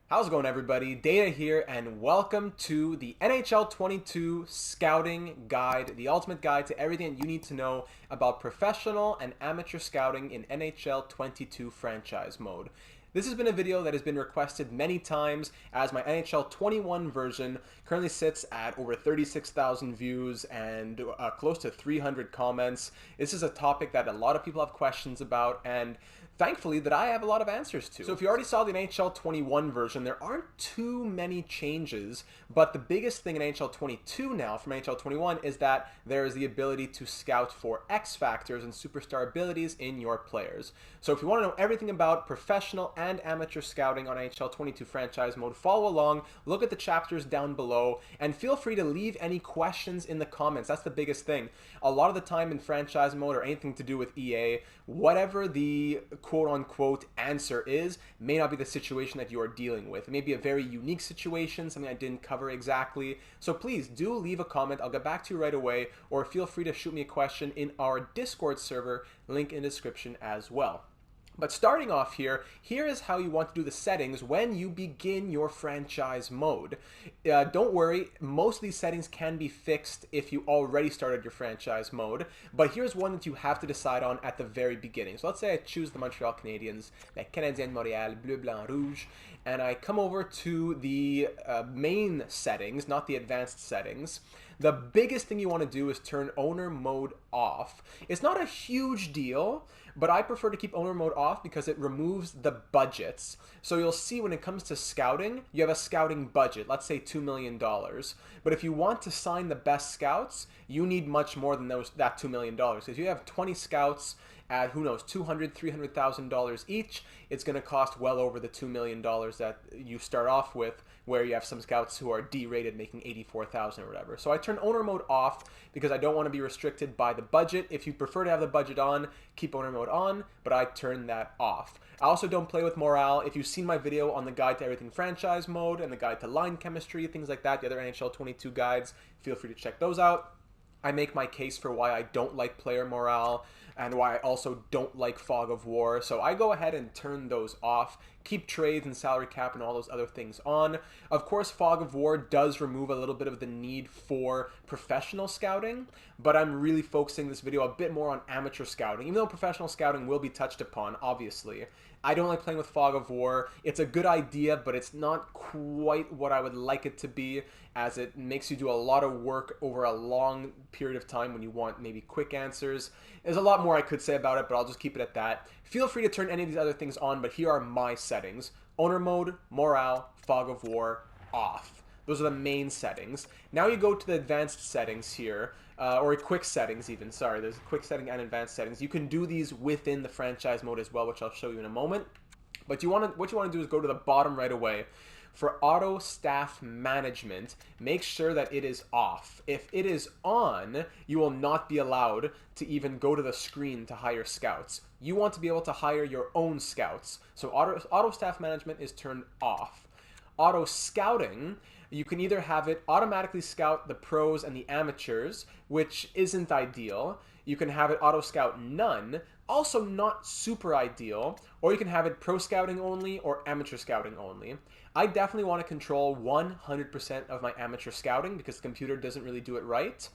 How's it going, everybody? Data here, and welcome to the NHL 22 Scouting Guide, the ultimate guide to everything you need to know about professional and amateur scouting in NHL 22 franchise mode. This has been a video that has been requested many times, as my NHL 21 version currently sits at over 36,000 views and close to 300 comments. This is a topic that a lot of people have questions about, and thankfully that I have a lot of answers to. So if you already saw the NHL 21 version, there aren't too many changes, but the biggest thing in NHL 22 now from NHL 21 is that there is the ability to scout for X factors and superstar abilities in your players. So if you want to know everything about professional and amateur scouting on NHL 22 franchise mode, follow along, look at the chapters down below, and feel free to leave any questions in the comments. That's the biggest thing. A lot of the time in franchise mode or anything to do with EA, whatever the quote-unquote answer is may not be the situation that you are dealing with. It may be a very unique situation, something I didn't cover exactly. So please do leave a comment. I'll get back to you right away, or feel free to shoot me a question in our Discord server, link in the description as well. But starting off here is how you want to do the settings when you begin your franchise mode. Don't worry, most of these settings can be fixed if you already started your franchise mode, but here's one that you have to decide on at the very beginning. So let's say I choose the Montreal Canadiens, the Canadiens Montréal, Bleu, Blanc, Rouge, and I come over to the main settings, not the advanced settings. The biggest thing you want to do is turn owner mode off. It's not a huge deal, but I prefer to keep owner mode off because it removes the budgets. So you'll see when it comes to scouting, you have a scouting budget, let's say $2 million. But if you want to sign the best scouts, you need much more than that $2 million. If you have 20 scouts at, who knows, $200,000, $300,000 each, it's going to cost well over the $2 million that you start off with, where you have some scouts who are D-rated making $84,000 or whatever. So I turn owner mode off because I don't want to be restricted by the budget. If you prefer to have the budget on, keep owner mode on, but I turn that off. I also don't play with morale. If you've seen my video on the guide to everything franchise mode and the guide to line chemistry, things like that, the other NHL 22 guides, feel free to check those out. I make my case for why I don't like player morale and why I also don't like fog of war. So I go ahead and turn those off, keep trades and salary cap and all those other things on. Of course, fog of war does remove a little bit of the need for professional scouting, but I'm really focusing this video a bit more on amateur scouting, even though professional scouting will be touched upon, obviously. I don't like playing with fog of war. It's a good idea, but it's not quite what I would like it to be, as it makes you do a lot of work over a long period of time when you want maybe quick answers. There's a lot more I could say about it, but I'll just keep it at that. Feel free to turn any of these other things on, but here are my settings. Owner mode, morale, fog of war, off. Those are the main settings. Now you go to the advanced settings here, or quick settings even, sorry, there's a quick setting and advanced settings. You can do these within the franchise mode as well, which I'll show you in a moment. But what you want to do is go to the bottom right away. For auto staff management, make sure that it is off. If it is on, you will not be allowed to even go to the screen to hire scouts. You want to be able to hire your own scouts. So auto staff management is turned off. Auto scouting, you can either have it automatically scout the pros and the amateurs, which isn't ideal. You can have it auto scout none, also not super ideal, or you can have it pro scouting only or amateur scouting only. I definitely want to control 100% of my amateur scouting because the computer doesn't really do it right.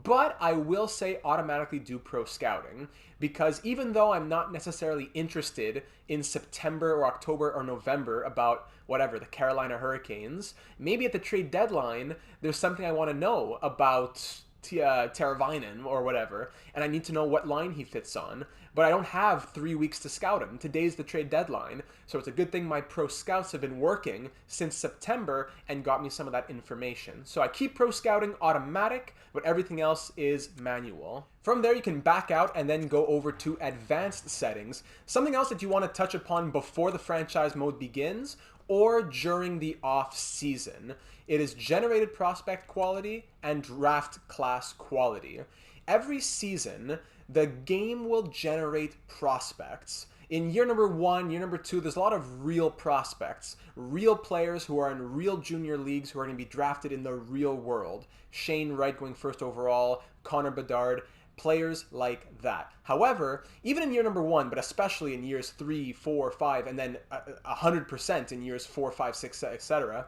But I will say automatically do pro scouting, because even though I'm not necessarily interested in September or October or November about whatever, the Carolina Hurricanes, maybe at the trade deadline, there's something I want to know about Teravainen or whatever, and I need to know what line he fits on, but I don't have 3 weeks to scout him. Today's the trade deadline, so it's a good thing my pro scouts have been working since September and got me some of that information. So I keep pro scouting automatic, but everything else is manual. From there, you can back out and then go over to advanced settings. Something else that you want to touch upon before the franchise mode begins or during the off season. It is generated prospect quality and draft class quality. Every season, the game will generate prospects. In year number 1, year number 2, there's a lot of real prospects, real players who are in real junior leagues who are going to be drafted in the real world. Shane Wright going first overall, Connor Bedard, players like that. However, even in year number 1, but especially in years 3, 4, 5, and then 100% in years 4, 5, 6, etc.,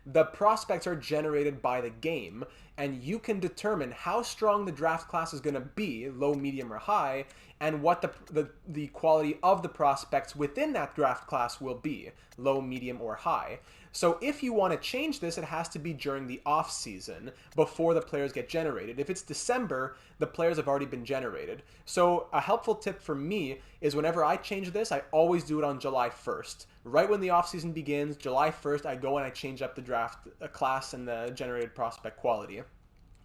the prospects are generated by the game, and you can determine how strong the draft class is going to be, low, medium, or high, and what the quality of the prospects within that draft class will be, low, medium, or high. So if you want to change this, it has to be during the off season before the players get generated. If it's December, the players have already been generated. So a helpful tip for me is whenever I change this, I always do it on July 1st. Right when the off season begins, July 1st, I go and I change up the draft class and the generated prospect quality.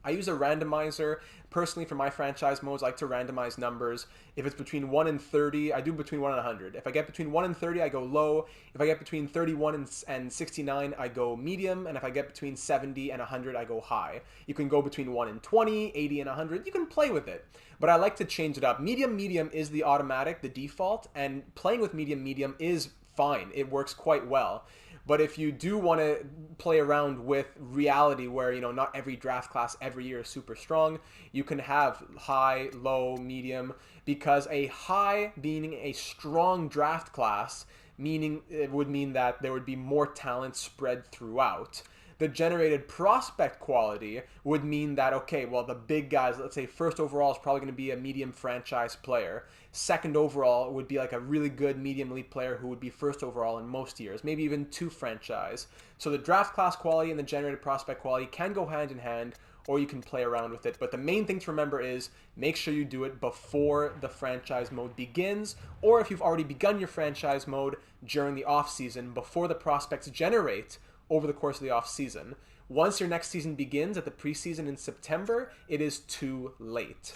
I use a randomizer. Personally, for my franchise modes, I like to randomize numbers. If it's between 1 and 30, I do between 1 and 100. If I get between 1 and 30, I go low. If I get between 31 and 69, I go medium. And if I get between 70 and 100, I go high. You can go between 1 and 20, 80 and 100. You can play with it. But I like to change it up. Medium is the automatic, the default. And playing with medium is fine. It works quite well. But if you do want to play around with reality where, not every draft class every year is super strong, you can have high, low, medium, because a high being a strong draft class, meaning it would mean that there would be more talent spread throughout. The generated prospect quality would mean that, okay, well, the big guys, let's say first overall is probably going to be a medium franchise player. Second overall would be like a really good medium elite player who would be first overall in most years, maybe even 2 franchise. So the draft class quality and the generated prospect quality can go hand in hand, or you can play around with it. But the main thing to remember is make sure you do it before the franchise mode begins, or if you've already begun your franchise mode during the off season, before the prospects generate over the course of the off season. Once your next season begins at the preseason in September, it is too late.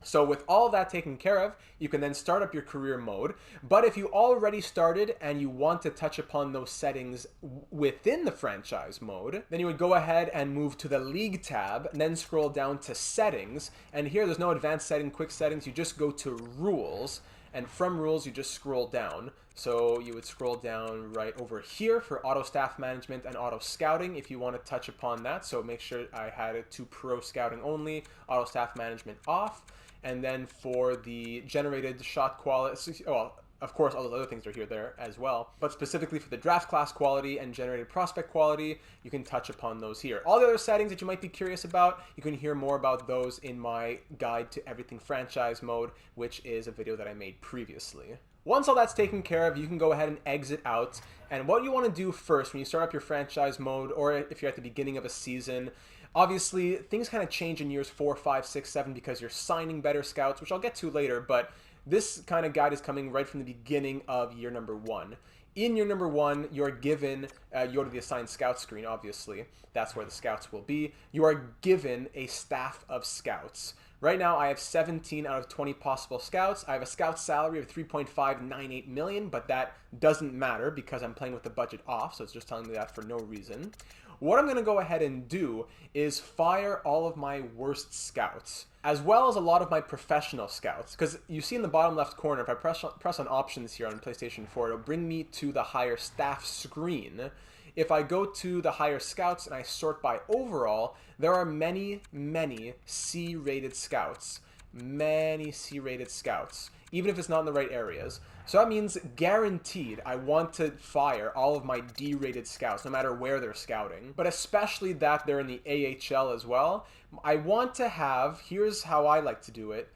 So with all that taken care of, you can then start up your career mode. But if you already started and you want to touch upon those settings within the franchise mode, then you would go ahead and move to the league tab and then scroll down to settings. And here there's no advanced setting, quick settings. You just go to rules. And from rules, you just scroll down. So you would scroll down right over here for auto staff management and auto scouting if you want to touch upon that. So make sure I had it to pro scouting only, auto staff management off. And then for the generated shot quality, well, of course, all those other things are there as well. But specifically for the draft class quality and generated prospect quality, you can touch upon those here. All the other settings that you might be curious about, you can hear more about those in my guide to everything franchise mode, which is a video that I made previously. Once all that's taken care of, you can go ahead and exit out. And what you want to do first when you start up your franchise mode, or if you're at the beginning of a season, obviously things kind of change in years 4, 5, 6, 7 because you're signing better scouts, which I'll get to later, but this kind of guide is coming right from the beginning of year number 1. In year number 1, you're given, you go to the assigned scout screen, obviously. That's where the scouts will be. You are given a staff of scouts. Right now, I have 17 out of 20 possible scouts. I have a scout salary of 3.598 million, but that doesn't matter because I'm playing with the budget off, so it's just telling me that for no reason. What I'm going to go ahead and do is fire all of my worst scouts, as well as a lot of my professional scouts. Because you see in the bottom left corner, if I press on options here on PlayStation 4, it'll bring me to the higher staff screen. If I go to the higher scouts and I sort by overall, there are many C-rated scouts. Many C-rated scouts, even if it's not in the right areas. So that means guaranteed I want to fire all of my D-rated scouts, no matter where they're scouting, but especially that they're in the AHL as well. I want to have, here's how I like to do it,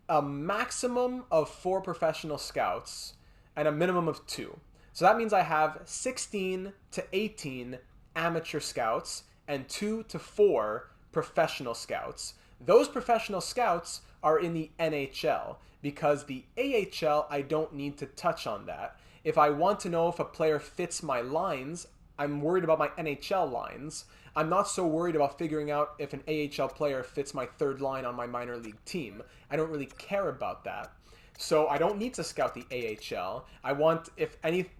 a maximum of 4 professional scouts and a minimum of 2. So that means I have 16 to 18 amateur scouts and 2 to 4 professional scouts. Those professional scouts are in the NHL because the AHL, I don't need to touch on that. If I want to know if a player fits my lines, I'm worried about my NHL lines. I'm not so worried about figuring out if an AHL player fits my third line on my minor league team. I don't really care about that. So I don't need to scout the AHL. I want, if any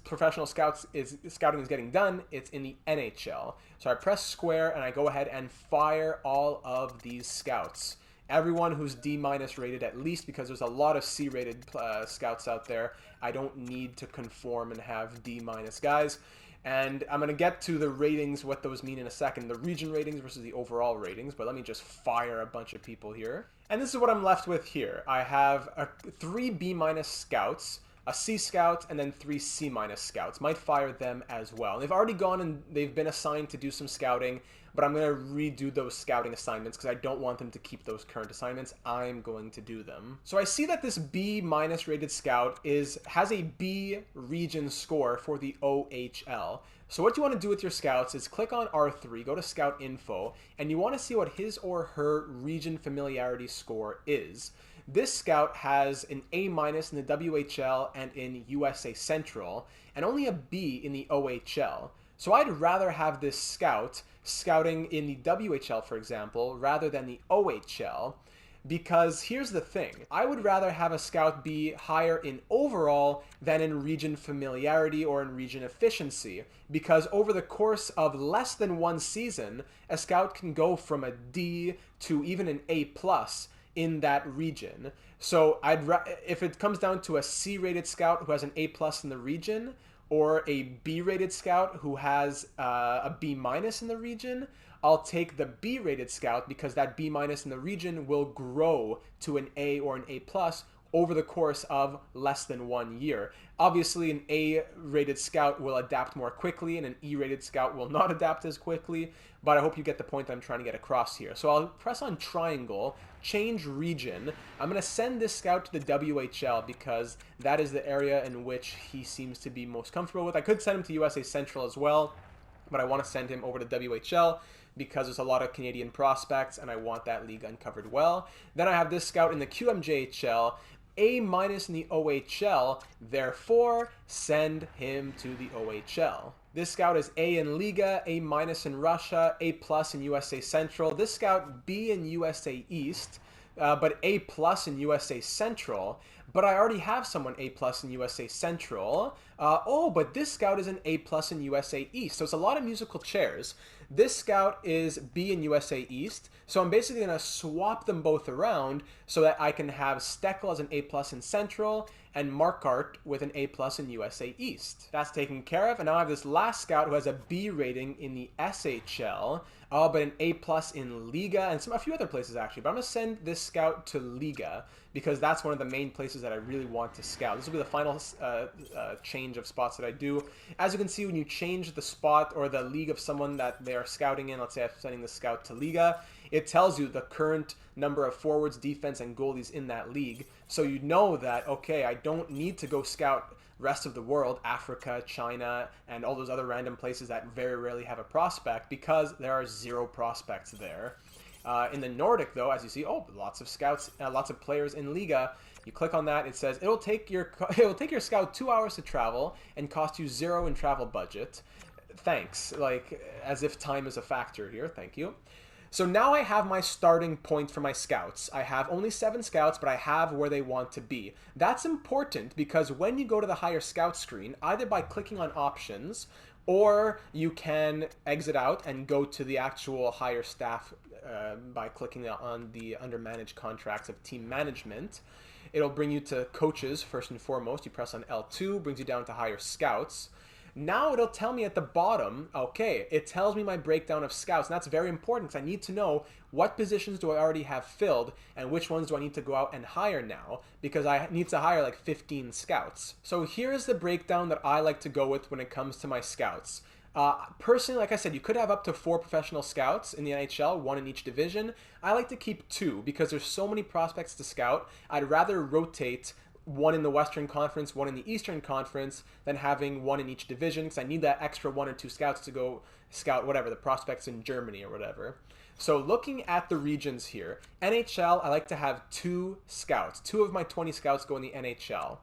professional scouting is getting done, it's in the NHL. So I press square and I go ahead and fire all of these scouts. Everyone who's D- rated at least, because there's a lot of C-rated scouts out there. I don't need to conform and have D- guys. And I'm going to get to the ratings, what those mean in a second, the region ratings versus the overall ratings, but let me just fire a bunch of people here. And this is what I'm left with here. I have 3 B- scouts, a C scout, and then 3 C- scouts. Might fire them as well. And they've already gone and they've been assigned to do some scouting, but I'm going to redo those scouting assignments because I don't want them to keep those current assignments. I'm going to do them. So I see that this B- rated scout has a B region score for the OHL. So what you want to do with your scouts is click on R3, go to Scout Info, and you want to see what his or her region familiarity score is. This scout has an A- in the WHL and in USA Central, and only a B in the OHL. So I'd rather have this scout scouting in the WHL, for example, rather than the OHL, because here's the thing. I would rather have a scout be higher in overall than in region familiarity or in region efficiency, because over the course of less than one season, a scout can go from a D to even an A+ in that region. So if it comes down to a C-rated scout who has an A+ in the region, or a B-rated scout who has a B- in the region, I'll take the B-rated scout because that B- in the region will grow to an A or an A+ over the course of less than 1 year. Obviously, an A-rated scout will adapt more quickly and an E-rated scout will not adapt as quickly, but I hope you get the point that I'm trying to get across here. So I'll press on triangle, change region. I'm going to send this scout to the WHL because that is the area in which he seems to be most comfortable with. I could send him to USA Central as well, but I want to send him over to WHL because there's a lot of Canadian prospects and I want that league uncovered well. Then I have this scout in the QMJHL, A- in the OHL, therefore send him to the OHL. This scout is A in Liga, A- in Russia, A+ in USA Central. This scout B in USA East, but A+ in USA Central. But I already have someone A+ in USA Central. But this scout is an A+ in USA East. So it's a lot of musical chairs. This scout is B in USA East. So I'm basically going to swap them both around so that I can have Steckel as an A+ in Central and Markart with an A+ in USA East. That's taken care of. And now I have this last scout who has a B rating in the SHL, but an A+ in Liga and a few other places actually. But I'm going to send this scout to Liga because that's one of the main places that I really want to scout. This will be the final change of spots that I do. As you can see, when you change the spot or the league of someone that they are scouting in, let's say I'm sending the scout to Liga, it tells you the current number of forwards, defense, and goalies in that league. So you know that, okay, I don't need to go scout rest of the world, Africa, China, and all those other random places that very rarely have a prospect because there are 0 prospects there. In the Nordic, though, as you see, lots of scouts, lots of players in Liga. You click on that, it says it'll take your scout 2 hours to travel and cost you 0 in travel budget. Thanks, like as if time is a factor here. Thank you. So now I have my starting point for my scouts. I have only 7 scouts, but I have where they want to be. That's important because when you go to the higher scout screen, either by clicking on options, or you can exit out and go to the actual higher staff by clicking on the under managed contracts of team management. It'll bring you to coaches first and foremost. You press on L2, brings you down to higher scouts. Now it'll tell me at the bottom, okay, it tells me my breakdown of scouts, and that's very important because I need to know what positions do I already have filled and which ones do I need to go out and hire now, because I need to hire like 15 scouts. So here's the breakdown that I like to go with when it comes to my scouts. Personally, like I said, you could have up to 4 professional scouts in the NHL, 1 in each division. I like to keep 2 because there's so many prospects to scout. I'd rather rotate 1 in the Western Conference, 1 in the Eastern Conference, than having 1 in each division, because I need that extra 1 or 2 scouts to go scout whatever, the prospects in Germany or whatever. So looking at the regions here, NHL, I like to have 2 scouts. 2 of my 20 scouts go in the NHL,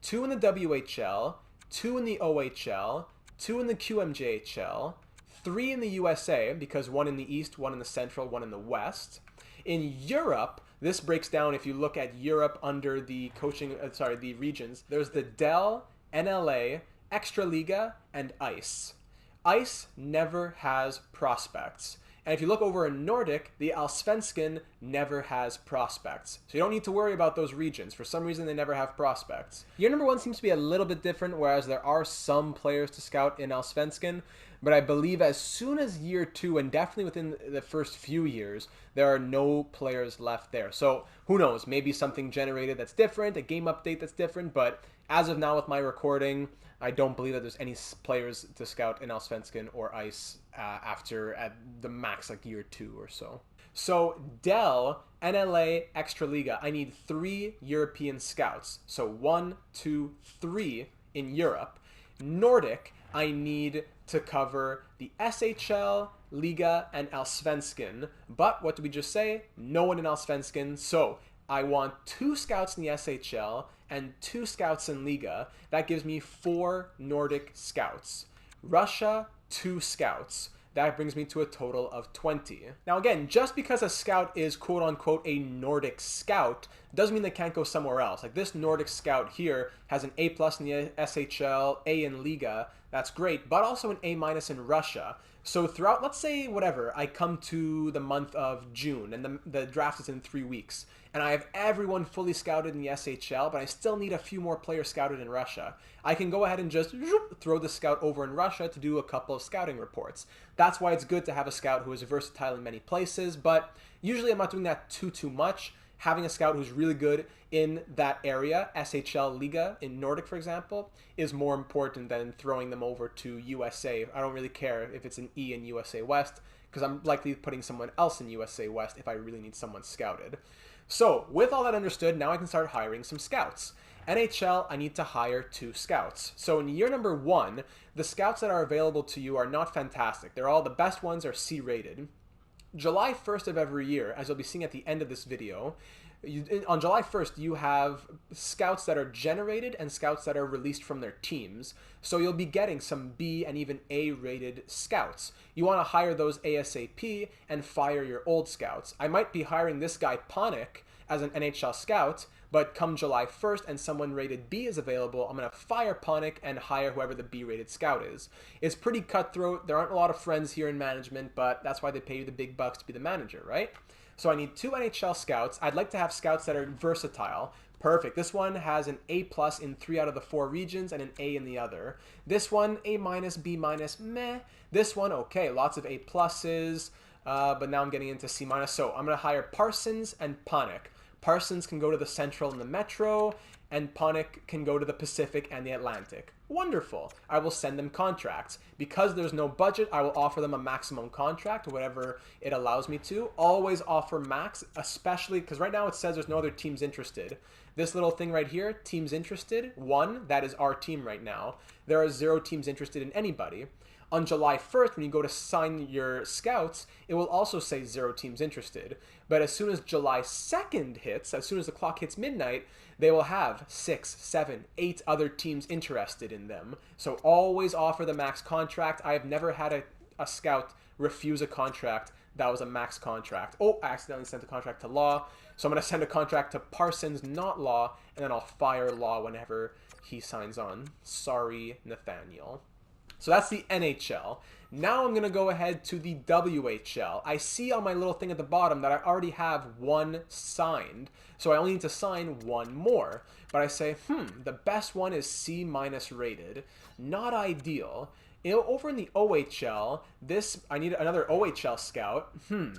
2 in the WHL, 2 in the OHL, 2 in the QMJHL, 3 in the USA, because 1 in the East, 1 in the Central, 1 in the West. In Europe, this breaks down, if you look at Europe under the the regions, there's the DEL, NLA, Extraliga, and ICE. ICE never has prospects. And if you look over in Nordic, the Allsvenskan never has prospects. So you don't need to worry about those regions. For some reason, they never have prospects. Year number 1 seems to be a little bit different, whereas there are some players to scout in Allsvenskan. But I believe as soon as year 2, and definitely within the first few years, there are no players left there. So who knows? Maybe something generated that's different, a game update that's different. But as of now with my recording, I don't believe that there's any players to scout in Allsvenskan or Ice after at the max like year 2 or so. So Dell, NLA, Extraliga, I need 3 European scouts. So 1, 2, 3 in Europe. Nordic, I need to cover the SHL, Liga, and Allsvenskan. But what did we just say? No one in Allsvenskan. So I want 2 scouts in the SHL and 2 scouts in Liga. That gives me 4 Nordic scouts. Russia, 2 scouts. That brings me to a total of 20. Now again, just because a scout is quote-unquote a Nordic scout doesn't mean they can't go somewhere else. Like this Nordic scout here has an A+ in the SHL, A in Liga, that's great, but also an A- in Russia. So throughout, let's say, whatever, I come to the month of June, and the draft is in 3 weeks, and I have everyone fully scouted in the SHL, but I still need a few more players scouted in Russia. I can go ahead and just throw the scout over in Russia to do a couple of scouting reports. That's why it's good to have a scout who is versatile in many places, but usually I'm not doing that too much. Having a scout who's really good in that area, SHL Liga in Nordic, for example, is more important than throwing them over to USA. I don't really care if it's an E in USA West, because I'm likely putting someone else in USA West if I really need someone scouted. So, with all that understood, now I can start hiring some scouts. NHL, I need to hire 2 scouts. So in year number 1, the scouts that are available to you are not fantastic. They're all, the best ones are C-rated. July 1st of every year, as you'll be seeing at the end of this video, on July 1st, you have scouts that are generated and scouts that are released from their teams. So you'll be getting some B and even A-rated scouts. You want to hire those ASAP and fire your old scouts. I might be hiring this guy, Panik, as an NHL scout, but come July 1st and someone rated B is available, I'm going to fire Panik and hire whoever the B-rated scout is. It's pretty cutthroat. There aren't a lot of friends here in management, but that's why they pay you the big bucks to be the manager, right? So I need 2 NHL scouts. I'd like to have scouts that are versatile. Perfect. This one has an A+ in 3 out of the 4 regions and an A in the other. This one, A-, B-, meh. This one, okay, lots of A+, but now I'm getting into C-. So I'm going to hire Parsons and Panik. Parsons can go to the Central and the Metro, and Panik can go to the Pacific and the Atlantic. Wonderful. I will send them contracts. Because there's no budget, I will offer them a maximum contract, whatever it allows me to. Always offer max, especially because right now it says there's no other teams interested. This little thing right here, teams interested, 1, that is our team right now. There are 0 teams interested in anybody. On July 1st, when you go to sign your scouts, it will also say 0 teams interested. But as soon as July 2nd hits, as soon as the clock hits midnight, they will have 6, 7, 8 other teams interested in them. So always offer the max contract. I have never had a scout refuse a contract that was a max contract. Oh, I accidentally sent a contract to Law. So I'm going to send a contract to Parsons, not Law, and then I'll fire Law whenever he signs on. Sorry, Nathaniel. So that's the NHL. Now I'm going to go ahead to the WHL. I see on my little thing at the bottom that I already have 1 signed. So I only need to sign 1 more. But I say, the best one is C- rated. Not ideal. Over in the OHL, I need another OHL scout.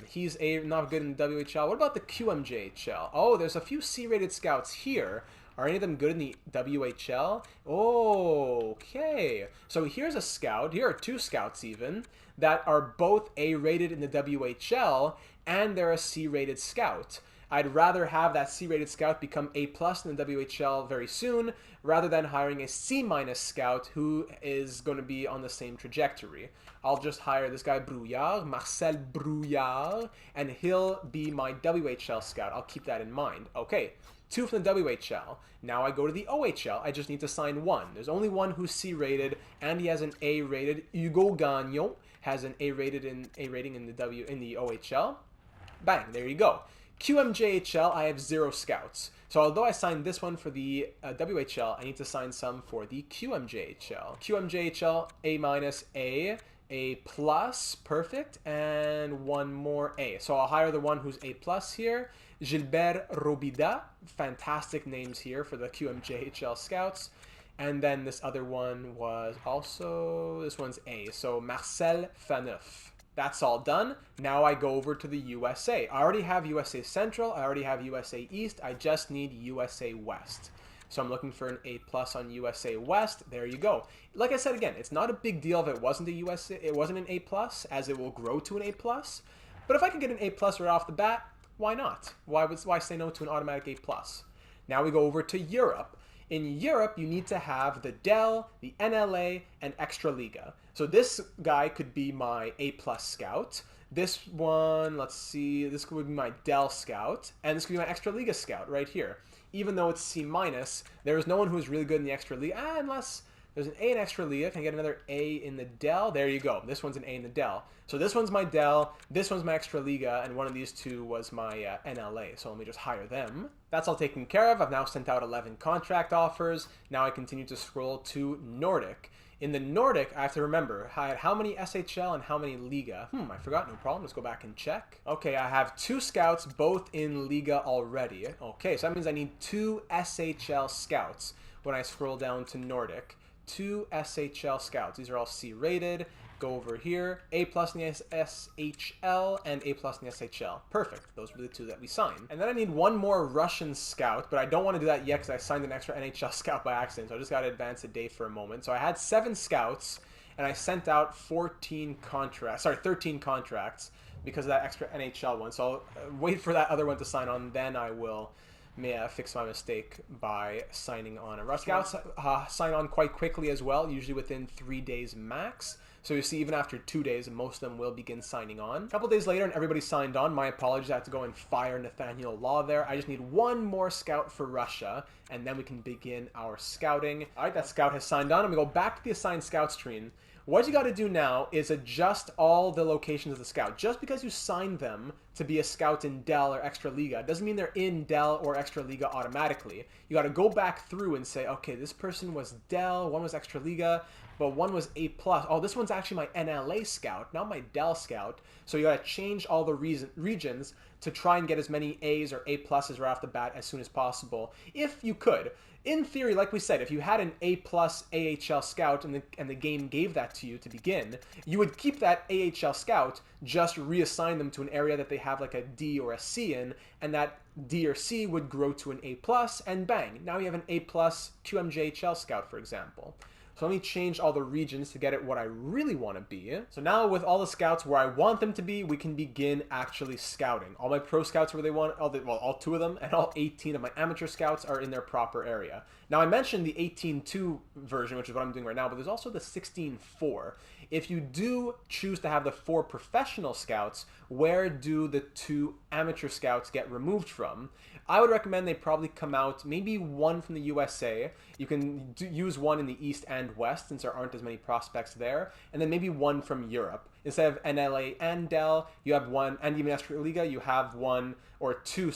He's not good in the WHL. What about the QMJHL? Oh, there's a few C-rated scouts here. Are any of them good in the WHL? Oh, okay. So here's a scout. Here are 2 scouts even that are both A-rated in the WHL, and they're a C-rated scout. I'd rather have that C-rated scout become A+ in the WHL very soon, rather than hiring a C- scout who is going to be on the same trajectory. I'll just hire this guy Brouillard, Marcel Brouillard, and he'll be my WHL scout. I'll keep that in mind. Okay. 2 from the WHL. Now I go to the OHL. I just need to sign 1. There's only 1 who's C-rated, and he has an A-rated. Hugo Gagnon has an A-rated rating in the OHL. Bang, there you go. QMJHL, I have 0 scouts. So although I signed this one for the WHL, I need to sign some for the QMJHL. QMJHL, A-, A, A plus, perfect, and one more A. So I'll hire the one who's A plus here. Gilbert Robida, fantastic names here for the QMJHL scouts. And then this other one was also, this one's A. So Marcel Faneuf. That's all done. Now I go over to the USA. I already have USA Central. I already have USA East. I just need USA West. So I'm looking for an A plus on USA West. There you go. Like I said again, it's not a big deal if it wasn't an A plus, as it will grow to an A plus. But if I can get an A plus right off the bat, why not? Why say no to an automatic A plus? Now we go over to Europe. In Europe, you need to have the Dell, the NLA, and Extraliga. So this guy could be my A plus scout. This one, let's see, this would be my Dell scout, and this could be my Extraliga scout right here. Even though it's C minus, there is no one who's really good in the Extraliga, unless there's an A in Extraliga. Can I get another A in the Dell? There you go. This one's an A in the Dell. So this one's my Dell, this one's my Extraliga, and one of these two was my NLA. So let me just hire them. That's all taken care of. I've now sent out 11 contract offers. Now I continue to scroll to Nordic. In the Nordic, I have to remember, I had how many SHL and how many Liga? I forgot, no problem. Let's go back and check. Okay, I have 2 scouts, both in Liga already. Okay, so that means I need 2 SHL scouts when I scroll down to Nordic. 2 SHL scouts. These are all C rated. Go over here, A plus in the SHL and A plus in the SHL. Perfect. Those were the 2 that we signed. And then I need one more Russian scout, but I don't want to do that yet because I signed an extra NHL scout by accident, so I just got to advance a day for a moment. So I had 7 scouts, and I sent out 13 contracts because of that extra NHL one. So I'll wait for that other one to sign on, then I will fix my mistake by signing on a Russian. Scouts sign on quite quickly as well, usually within 3 days max. So you see, even after 2 days, most of them will begin signing on. A couple days later, and everybody signed on. My apologies, I have to go and fire Nathaniel Law there. I just need one more scout for Russia, and then we can begin our scouting. All right, that scout has signed on. I'm gonna go back to the assigned scout screen. What you got to do now is adjust all the locations of the scout. Just because you signed them to be a scout in Dell or Extraliga doesn't mean they're in Dell or Extraliga automatically. You got to go back through and say, okay, this person was Dell, one was Extraliga, but one was A+. Oh, this one's actually my NLA scout, not my Dell scout. So you got to change all the regions to try and get as many A's or A+ right off the bat as soon as possible, if you could. In theory, like we said, if you had an A+ AHL scout and the game gave that to you to begin, you would keep that AHL scout, just reassign them to an area that they have like a D or a C in, and that D or C would grow to an A+, and bang, now you have an A+ QMJHL scout, for example. So let me change all the regions to get it what I really want to be. So now with all the scouts where I want them to be, we can begin actually scouting. All my pro scouts where they want, all 2 of them, and all 18 of my amateur scouts are in their proper area. Now I mentioned the 18.2 version, which is what I'm doing right now, but there's also the 16.4. If you do choose to have the 4 professional scouts, where do the 2 amateur scouts get removed from? I would recommend they probably come out, maybe 1 from the USA. You can use 1 in the East and West, since there aren't as many prospects there, and then maybe 1 from Europe. Instead of NLA and Dell, you have 1, and even Extraliga, you have 1 or 2,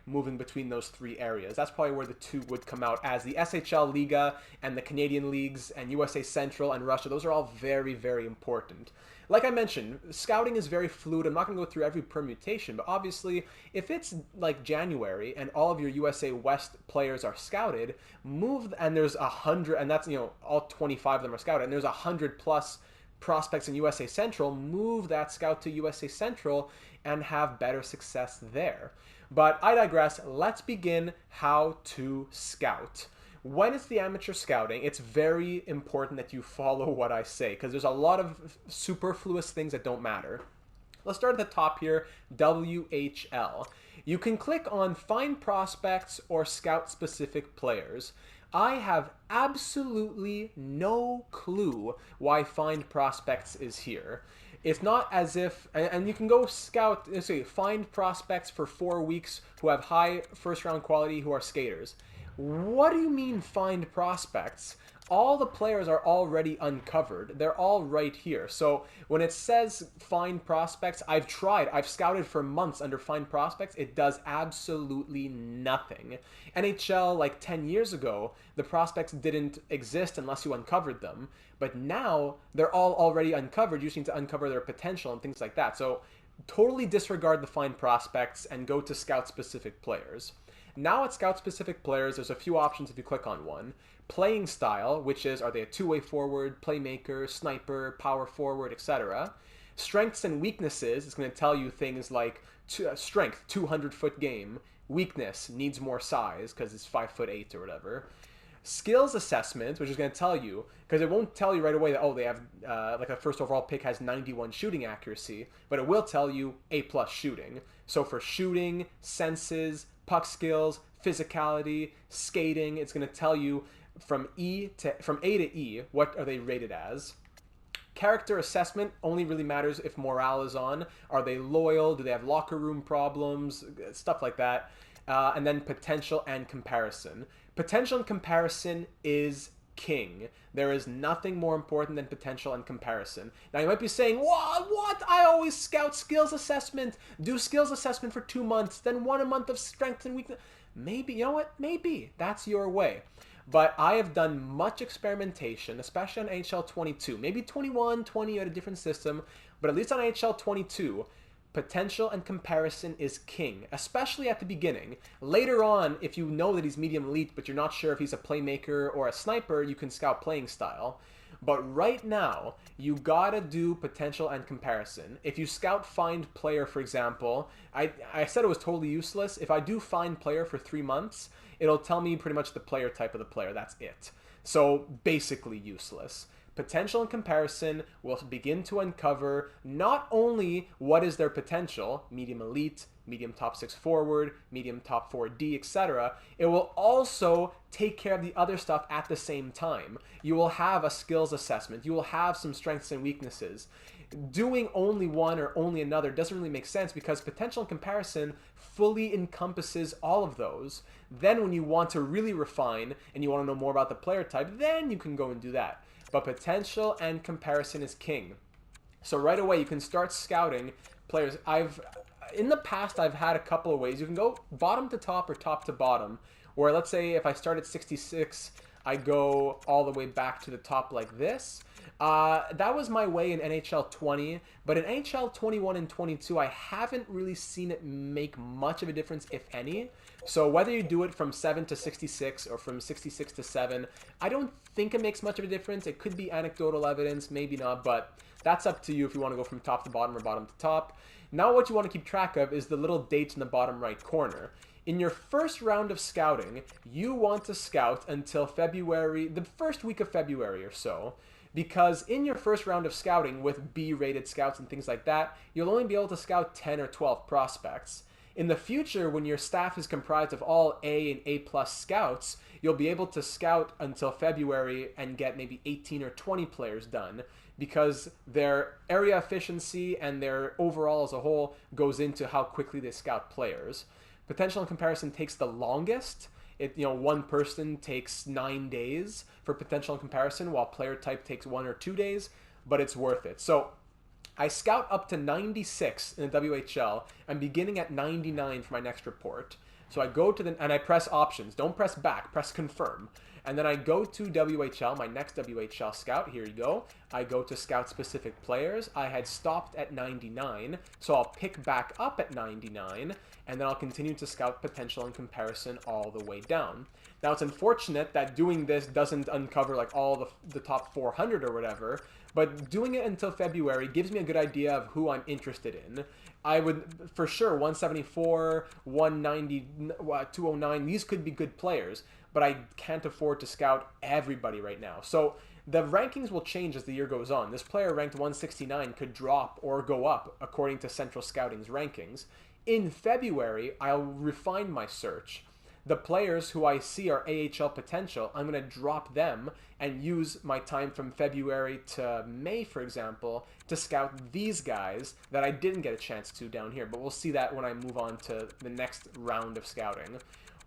moving between those 3 areas. That's probably where the 2 would come out, as the SHL Liga and the Canadian leagues and USA Central and Russia, those are all very, very important. Like I mentioned, scouting is very fluid. I'm not going to go through every permutation, but obviously, if it's like January and all of your USA West players are scouted, and there's 100, and that's, all 25 of them are scouted, and there's 100+ prospects in USA Central, move that scout to USA Central and have better success there. But I digress. Let's begin how to scout. When it's the amateur scouting, it's very important that you follow what I say, because there's a lot of superfluous things that don't matter. Let's start at the top here, WHL. You can click on Find Prospects or Scout Specific Players. I have absolutely no clue why Find Prospects is here. It's not as if, and you can go scout, let's say, find prospects for 4 weeks who have high first round quality who are skaters. What do you mean find prospects? All the players are already uncovered. They're all right here. So when it says find prospects, I've scouted for months under find prospects. It does absolutely nothing. NHL, like 10 years ago, the prospects didn't exist unless you uncovered them. But now they're all already uncovered. You just need to uncover their potential and things like that. So totally disregard the find prospects and go to scout specific players. Now at scout specific players, there's a few options if you click on one. Playing style, which is, are they a two-way forward, playmaker, sniper, power forward, etc. Strengths and weaknesses, it's going to tell you things like strength, 200-foot game. Weakness, needs more size because it's 5'8" or whatever. Skills assessment, which is going to tell you, because it won't tell you right away that, oh, they have, like a first overall pick has 91 shooting accuracy, but it will tell you A+ shooting. So for shooting, senses, puck skills, physicality, skating, it's going to tell you from A to E, what are they rated as. Character assessment only really matters if morale is on. Are they loyal? Do they have locker room problems? Stuff like that. And then potential and comparison. Potential and comparison is king. There is nothing more important than potential and comparison. Now you might be saying, what? I always scout skills assessment. Do skills assessment for 2 months, then 1 month of strength and weakness. Maybe, you know what? Maybe. That's your way. But I have done much experimentation, especially on NHL 22. Maybe 21, 20, you had a different system. But at least on NHL 22, potential and comparison is king, especially at the beginning. Later on, if you know that he's medium elite, but you're not sure if he's a playmaker or a sniper, you can scout playing style. But right now, you gotta do potential and comparison. If you scout find player, for example, I said it was totally useless. If I do find player for 3 months, it'll tell me pretty much the player type of the player. That's it. So basically useless. Potential and comparison will begin to uncover not only what is their potential, medium elite, medium top 6 forward, medium top 4D, etc. It will also take care of the other stuff at the same time. You will have a skills assessment. You will have some strengths and weaknesses. Doing only one or only another doesn't really make sense because potential and comparison fully encompasses all of those. Then when you want to really refine and you want to know more about the player type, then you can go and do that. But potential and comparison is king. So right away you can start scouting players. In the past I've had a couple of ways. You can go bottom to top or top to bottom, where let's say if I start at 66, I go all the way back to the top like this. That was my way in NHL 20, but in NHL 21 and 22, I haven't really seen it make much of a difference, if any. So whether you do it from 7 to 66 or from 66 to 7, I don't think it makes much of a difference. It could be anecdotal evidence, maybe not, but that's up to you if you want to go from top to bottom or bottom to top. Now what you want to keep track of is the little dates in the bottom right corner. In your first round of scouting, you want to scout until February, the first week of February or so, because in your first round of scouting with B-rated scouts and things like that, you'll only be able to scout 10 or 12 prospects. In the future, when your staff is comprised of all A and A+ scouts, you'll be able to scout until February and get maybe 18 or 20 players done because their area efficiency and their overall as a whole goes into how quickly they scout players. Potential and comparison takes the longest. One person takes 9 days for potential and comparison, while player type takes 1 or 2 days, but it's worth it. So I scout up to 96 in the WHL. I'm beginning at 99 for my next report. So I go to and I press options. Don't press back, press confirm. And then I go to WHL, my next WHL scout. Here you go. I go to scout specific players. I had stopped at 99, so I'll pick back up at 99, and then I'll continue to scout potential and comparison all the way down. Now it's unfortunate that doing this doesn't uncover like all the top 400 or whatever, but doing it until February gives me a good idea of who I'm interested in. I would, for sure, 174, 190, 209, these could be good players, but I can't afford to scout everybody right now. So the rankings will change as the year goes on. This player ranked 169 could drop or go up according to Central Scouting's rankings. In February, I'll refine my search. The players who I see are AHL potential, I'm going to drop them and use my time from February to May, for example, to scout these guys that I didn't get a chance to down here. But we'll see that when I move on to the next round of scouting.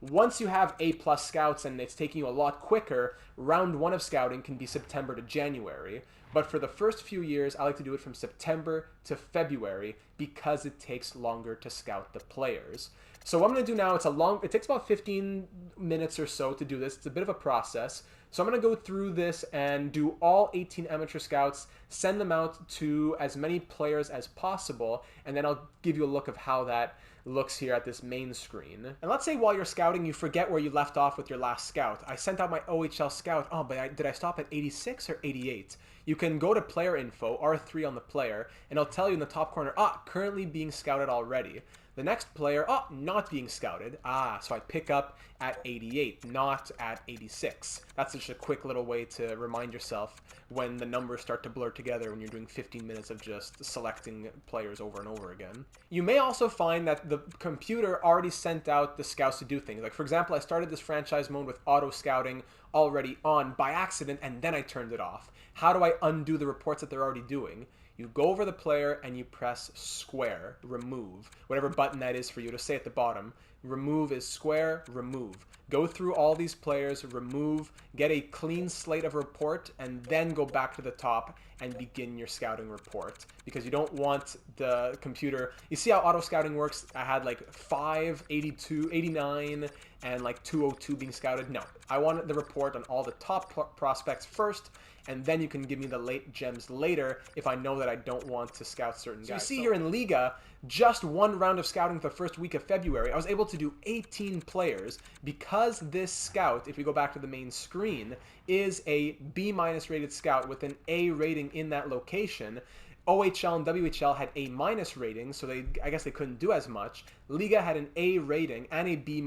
Once you have A+ scouts and it's taking you a lot quicker, round 1 of scouting can be September to January. But for the first few years, I like to do it from September to February because it takes longer to scout the players. So what I'm going to do now, it takes about 15 minutes or so to do this. It's a bit of a process. So I'm going to go through this and do all 18 amateur scouts, send them out to as many players as possible, and then I'll give you a look of how that looks here at this main screen. And let's say while you're scouting, you forget where you left off with your last scout. I sent out my OHL scout. Oh, but did I stop at 86 or 88? You can go to player info, R3 on the player, and it'll tell you in the top corner, currently being scouted already. The next player, not being scouted. So I pick up at 88, not at 86. That's just a quick little way to remind yourself when the numbers start to blur together when you're doing 15 minutes of just selecting players over and over again. You may also find that the computer already sent out the scouts to do things. Like, for example, I started this franchise mode with auto scouting already on by accident, and then I turned it off. How do I undo the reports that they're already doing? You go over the player and you press square, remove, whatever button that is for you to say at the bottom. Remove is square, remove. Go through all these players, remove, get a clean slate of report, and then go back to the top and begin your scouting report. Because you don't want the computer... You see how auto scouting works? I had like 5, 82, 89, and like 202 being scouted. No, I wanted the report on all the top prospects first, and then you can give me the late gems later if I know that I don't want to scout certain guys. So you see here in Liga, just one round of scouting the first week of February, I was able to do 18 players because this scout, if we go back to the main screen, is a B- rated scout with an A rating in that location. OHL and WHL had A- ratings, so I guess they couldn't do as much. Liga had an A rating and a B-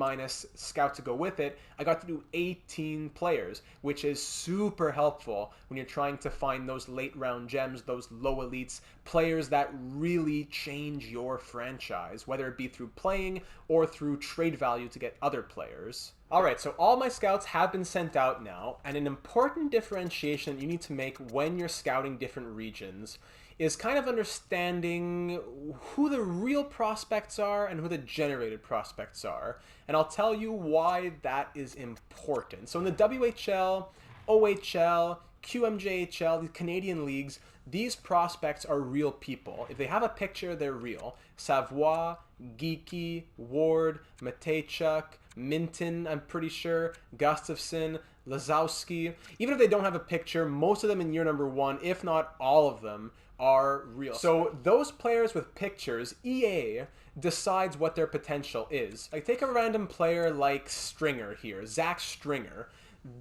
scout to go with it. I got to do 18 players, which is super helpful when you're trying to find those late round gems, those low elites, players that really change your franchise, whether it be through playing or through trade value to get other players. Alright, so all my scouts have been sent out now, and an important differentiation you need to make when you're scouting different regions is kind of understanding who the real prospects are and who the generated prospects are. And I'll tell you why that is important. So in the WHL, OHL, QMJHL, the Canadian leagues, these prospects are real people. If they have a picture, they're real. Savoie, Geeky, Ward, Matejchuk, Minton, I'm pretty sure, Gustafsson, Lazowski. Even if they don't have a picture, most of them in year number 1, if not all of them, are real. So those players with pictures, EA decides what their potential is. Like, take a random player like Stringer here, Zach Stringer.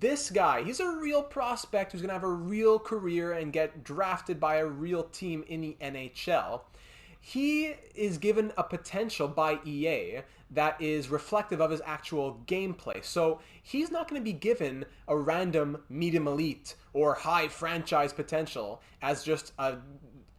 This guy, he's a real prospect who's going to have a real career and get drafted by a real team in the NHL. He is given a potential by EA that is reflective of his actual gameplay. So he's not going to be given a random medium elite or high franchise potential as just an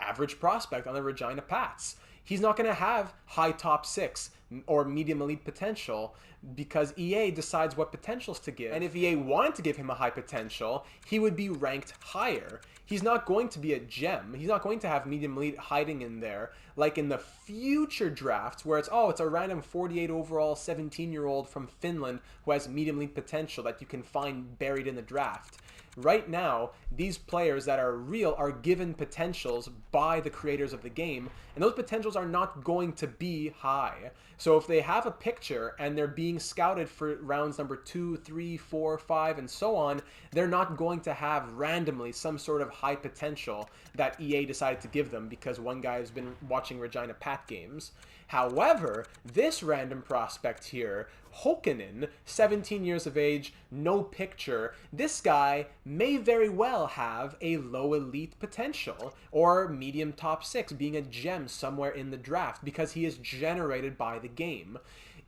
average prospect on the Regina Pats. He's not going to have high top 6 or medium elite potential because EA decides what potentials to give. And if EA wanted to give him a high potential, he would be ranked higher. He's not going to be a gem. He's not going to have medium elite hiding in there like in the future drafts where it's a random 48 overall 17-year-old from Finland who has medium elite potential that you can find buried in the draft. Right now, these players that are real are given potentials by the creators of the game, and those potentials are not going to be high. So if they have a picture and they're being scouted for rounds number 2, 3, 4, 5, and so on, they're not going to have randomly some sort of high potential that EA decided to give them because one guy has been watching Regina Pat games. However, this random prospect here, Hokkanen, 17 years of age, no picture, this guy may very well have a low elite potential or medium top 6, being a gem somewhere in the draft because he is generated by the game.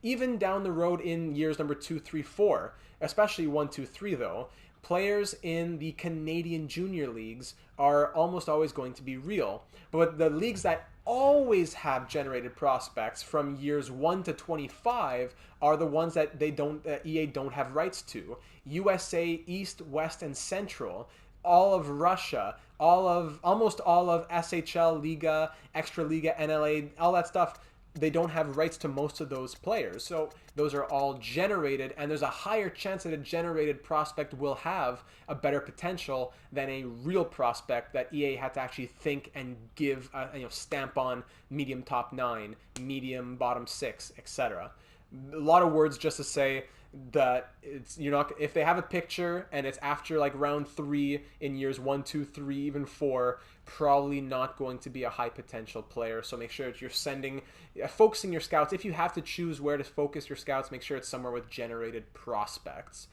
Even down the road in years number 2, 3, 4, especially 1, 2, 3 though, players in the Canadian junior leagues are almost always going to be real. But the leagues that always have generated prospects from years 1 to 25 are the ones that EA don't have rights to. USA, East, West, and Central, all of Russia, almost all of SHL, Liga, Extra Liga, NLA, all that stuff, they don't have rights to most of those players. So those are all generated, and there's a higher chance that a generated prospect will have a better potential than a real prospect that EA had to actually think and give, stamp on medium top 9, medium bottom 6, etc. A lot of words just to say that you're not, if they have a picture and it's after like round 3 in years 1, 2, 3, even 4, probably not going to be a high potential player. So make sure that you're focusing your scouts. If you have to choose where to focus your scouts, make sure it's somewhere with generated prospects.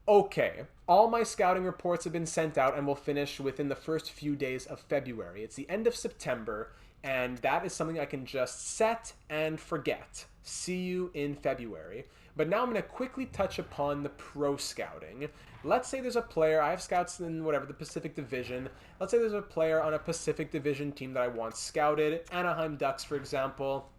Okay, all my scouting reports have been sent out and will finish within the first few days of February. It's the end of September, and that is something I can just set and forget. See you in February. But now I'm going to quickly touch upon the pro scouting. Let's say there's a player, I have scouts in the Pacific Division. Let's say there's a player on a Pacific Division team that I want scouted, Anaheim Ducks, for example.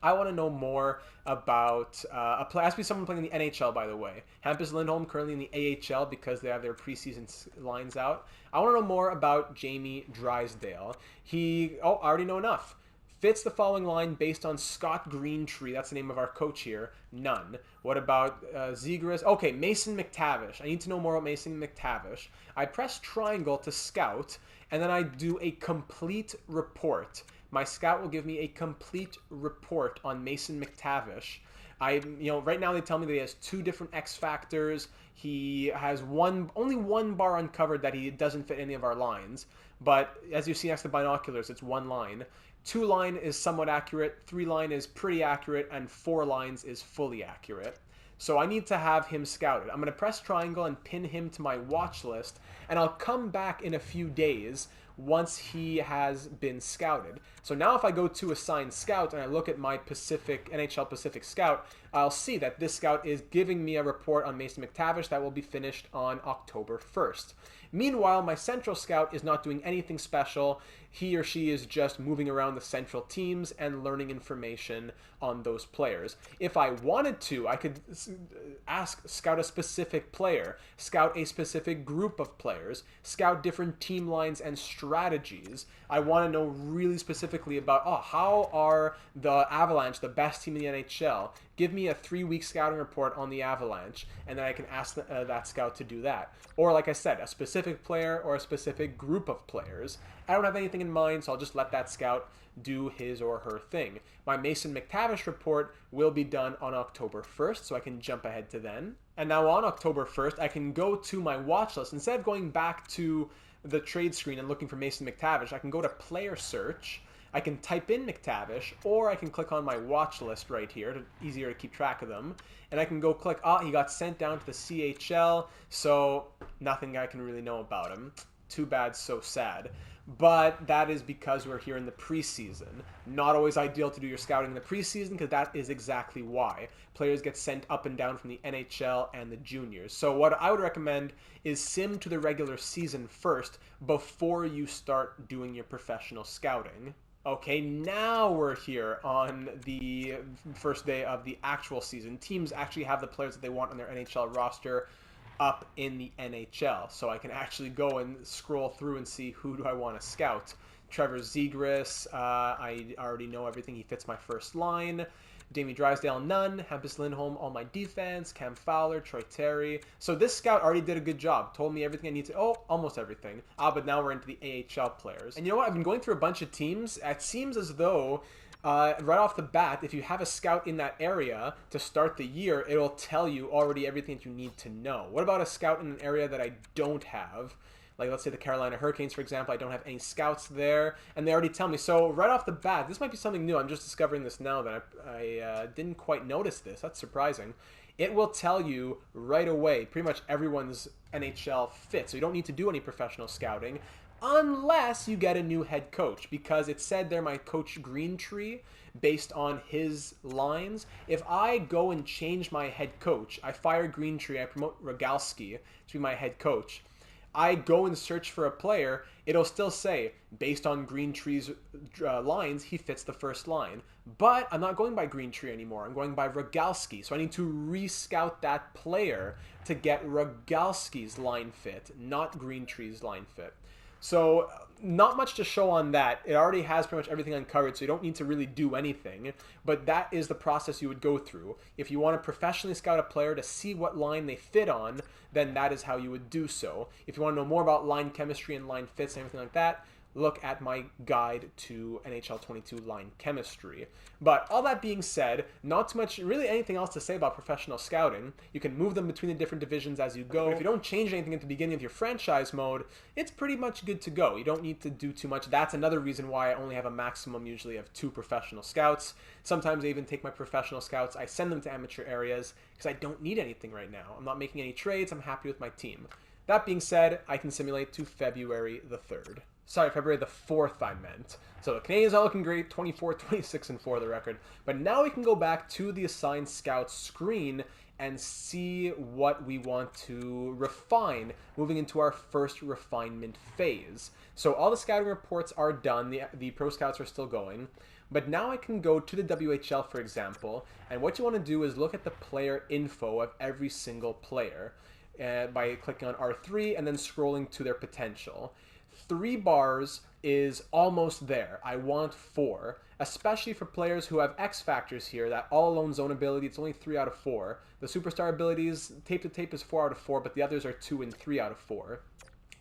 I want to know more about a player. Has to be someone playing in the NHL, by the way. Hampus Lindholm currently in the AHL because they have their preseason lines out. I want to know more about Jamie Drysdale. I already know enough. Fits the following line based on Scott Greentree. That's the name of our coach here. None. What about Zegras? Okay, Mason McTavish. I need to know more about Mason McTavish. I press triangle to scout, and then I do a complete report. My scout will give me a complete report on Mason McTavish. Right now they tell me that he has 2 different X factors. He has only one bar uncovered that he doesn't fit any of our lines. But as you see next to binoculars, it's 1 line. 2 line is somewhat accurate, 3 line is pretty accurate, and 4 lines is fully accurate. So I need to have him scouted. I'm going to press triangle and pin him to my watch list, and I'll come back in a few days once he has been scouted. So now if I go to assign scout and I look at my NHL Pacific scout, I'll see that this scout is giving me a report on Mason McTavish that will be finished on October 1st. Meanwhile, my central scout is not doing anything special. He or she is just moving around the central teams and learning information on those players. If I wanted to, I could scout a specific player, scout a specific group of players, scout different team lines and strategies. I want to know really specifically about, how are the Avalanche the best team in the NHL? Give me a 3-week scouting report on the Avalanche, and then I can ask that scout to do that. Or like I said, a specific player or a specific group of players. I don't have anything in mind, so I'll just let that scout do his or her thing. My Mason McTavish report will be done on October 1st, so I can jump ahead to then. And now on October 1st, I can go to my watch list. Instead of going back to the trade screen and looking for Mason McTavish, I can go to player search. I can type in McTavish, or I can click on my watch list right here, easier to keep track of them. And I can go click, he got sent down to the CHL, so nothing I can really know about him. Too bad, so sad. But that is because we're here in the preseason. Not always ideal to do your scouting in the preseason, because that is exactly why. Players get sent up and down from the NHL and the juniors. So what I would recommend is sim to the regular season first before you start doing your professional scouting. Okay, now we're here on the first day of the actual season. Teams actually have the players that they want on their NHL roster up in the NHL. So I can actually go and scroll through and see who do I want to scout. Trevor Zegras, I already know everything. He fits my first line. Jamie Drysdale, none. Hampus Lindholm, all my defense. Cam Fowler, Troy Terry. So this scout already did a good job. Told me everything I need to. Almost everything. But now we're into the AHL players. And you know what? I've been going through a bunch of teams. It seems as though right off the bat, if you have a scout in that area to start the year, it'll tell you already everything that you need to know. What about a scout in an area that I don't have? Like, let's say the Carolina Hurricanes, for example, I don't have any scouts there, and they already tell me. So right off the bat, this might be something new. I'm just discovering this now that I didn't quite notice this. That's surprising. It will tell you right away pretty much everyone's NHL fit. So you don't need to do any professional scouting unless you get a new head coach, because it said there my coach Greentree based on his lines. If I go and change my head coach, I fire Greentree, I promote Rogalski to be my head coach, I go and search for a player, it'll still say, based on Greentree's lines, he fits the first line. But I'm not going by Greentree anymore. I'm going by Rogalski. So I need to re-scout that player to get Rogalski's line fit, not Greentree's line fit. So not much to show on that. It already has pretty much everything uncovered, so you don't need to really do anything. But that is the process you would go through. If you want to professionally scout a player to see what line they fit on, then that is how you would do so. If you want to know more about line chemistry and line fits and everything like that, look at my guide to NHL 22 line chemistry. But all that being said, not too much, really anything else to say about professional scouting. You can move them between the different divisions as you go. If you don't change anything at the beginning of your franchise mode, it's pretty much good to go. You don't need to do too much. That's another reason why I only have a maximum usually of 2 professional scouts. Sometimes I even take my professional scouts, I send them to amateur areas because I don't need anything right now. I'm not making any trades. I'm happy with my team. That being said, I can simulate to February the 3rd. Sorry, February the 4th I meant. So the Canadians are looking great, 24, 26, and 4 the record. But now we can go back to the assigned scout screen and see what we want to refine moving into our first refinement phase. So all the scouting reports are done, the pro scouts are still going. But now I can go to the WHL, for example, and what you want to do is look at the player info of every single player by clicking on R3 and then scrolling to their potential. 3 bars is almost there. I want 4, especially for players who have X factors here. That all alone zone ability, it's only 3 out of 4. The superstar abilities, tape to tape is 4 out of 4, but the others are 2 and 3 out of 4.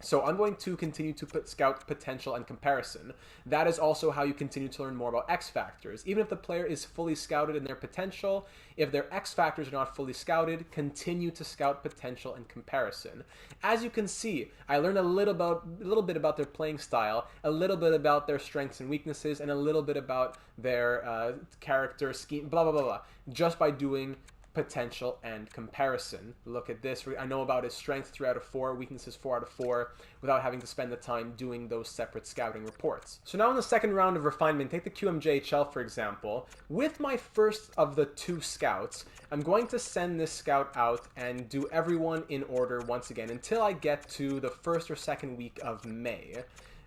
So I'm going to continue to scout potential and comparison. That is also how you continue to learn more about X factors. Even if the player is fully scouted in their potential, if their X factors are not fully scouted, continue to scout potential and comparison. As you can see, I learned a little bit about their playing style, a little bit about their strengths and weaknesses, and a little bit about their character scheme, blah, blah, blah, blah, just by doing potential and comparison. Look at this. I know about his strength 3 out of 4, weaknesses 4 out of 4, without having to spend the time doing those separate scouting reports. So now in the second round of refinement, take the QMJHL for example. With my first of the 2 scouts, I'm going to send this scout out and do everyone in order once again until I get to the first or second week of May.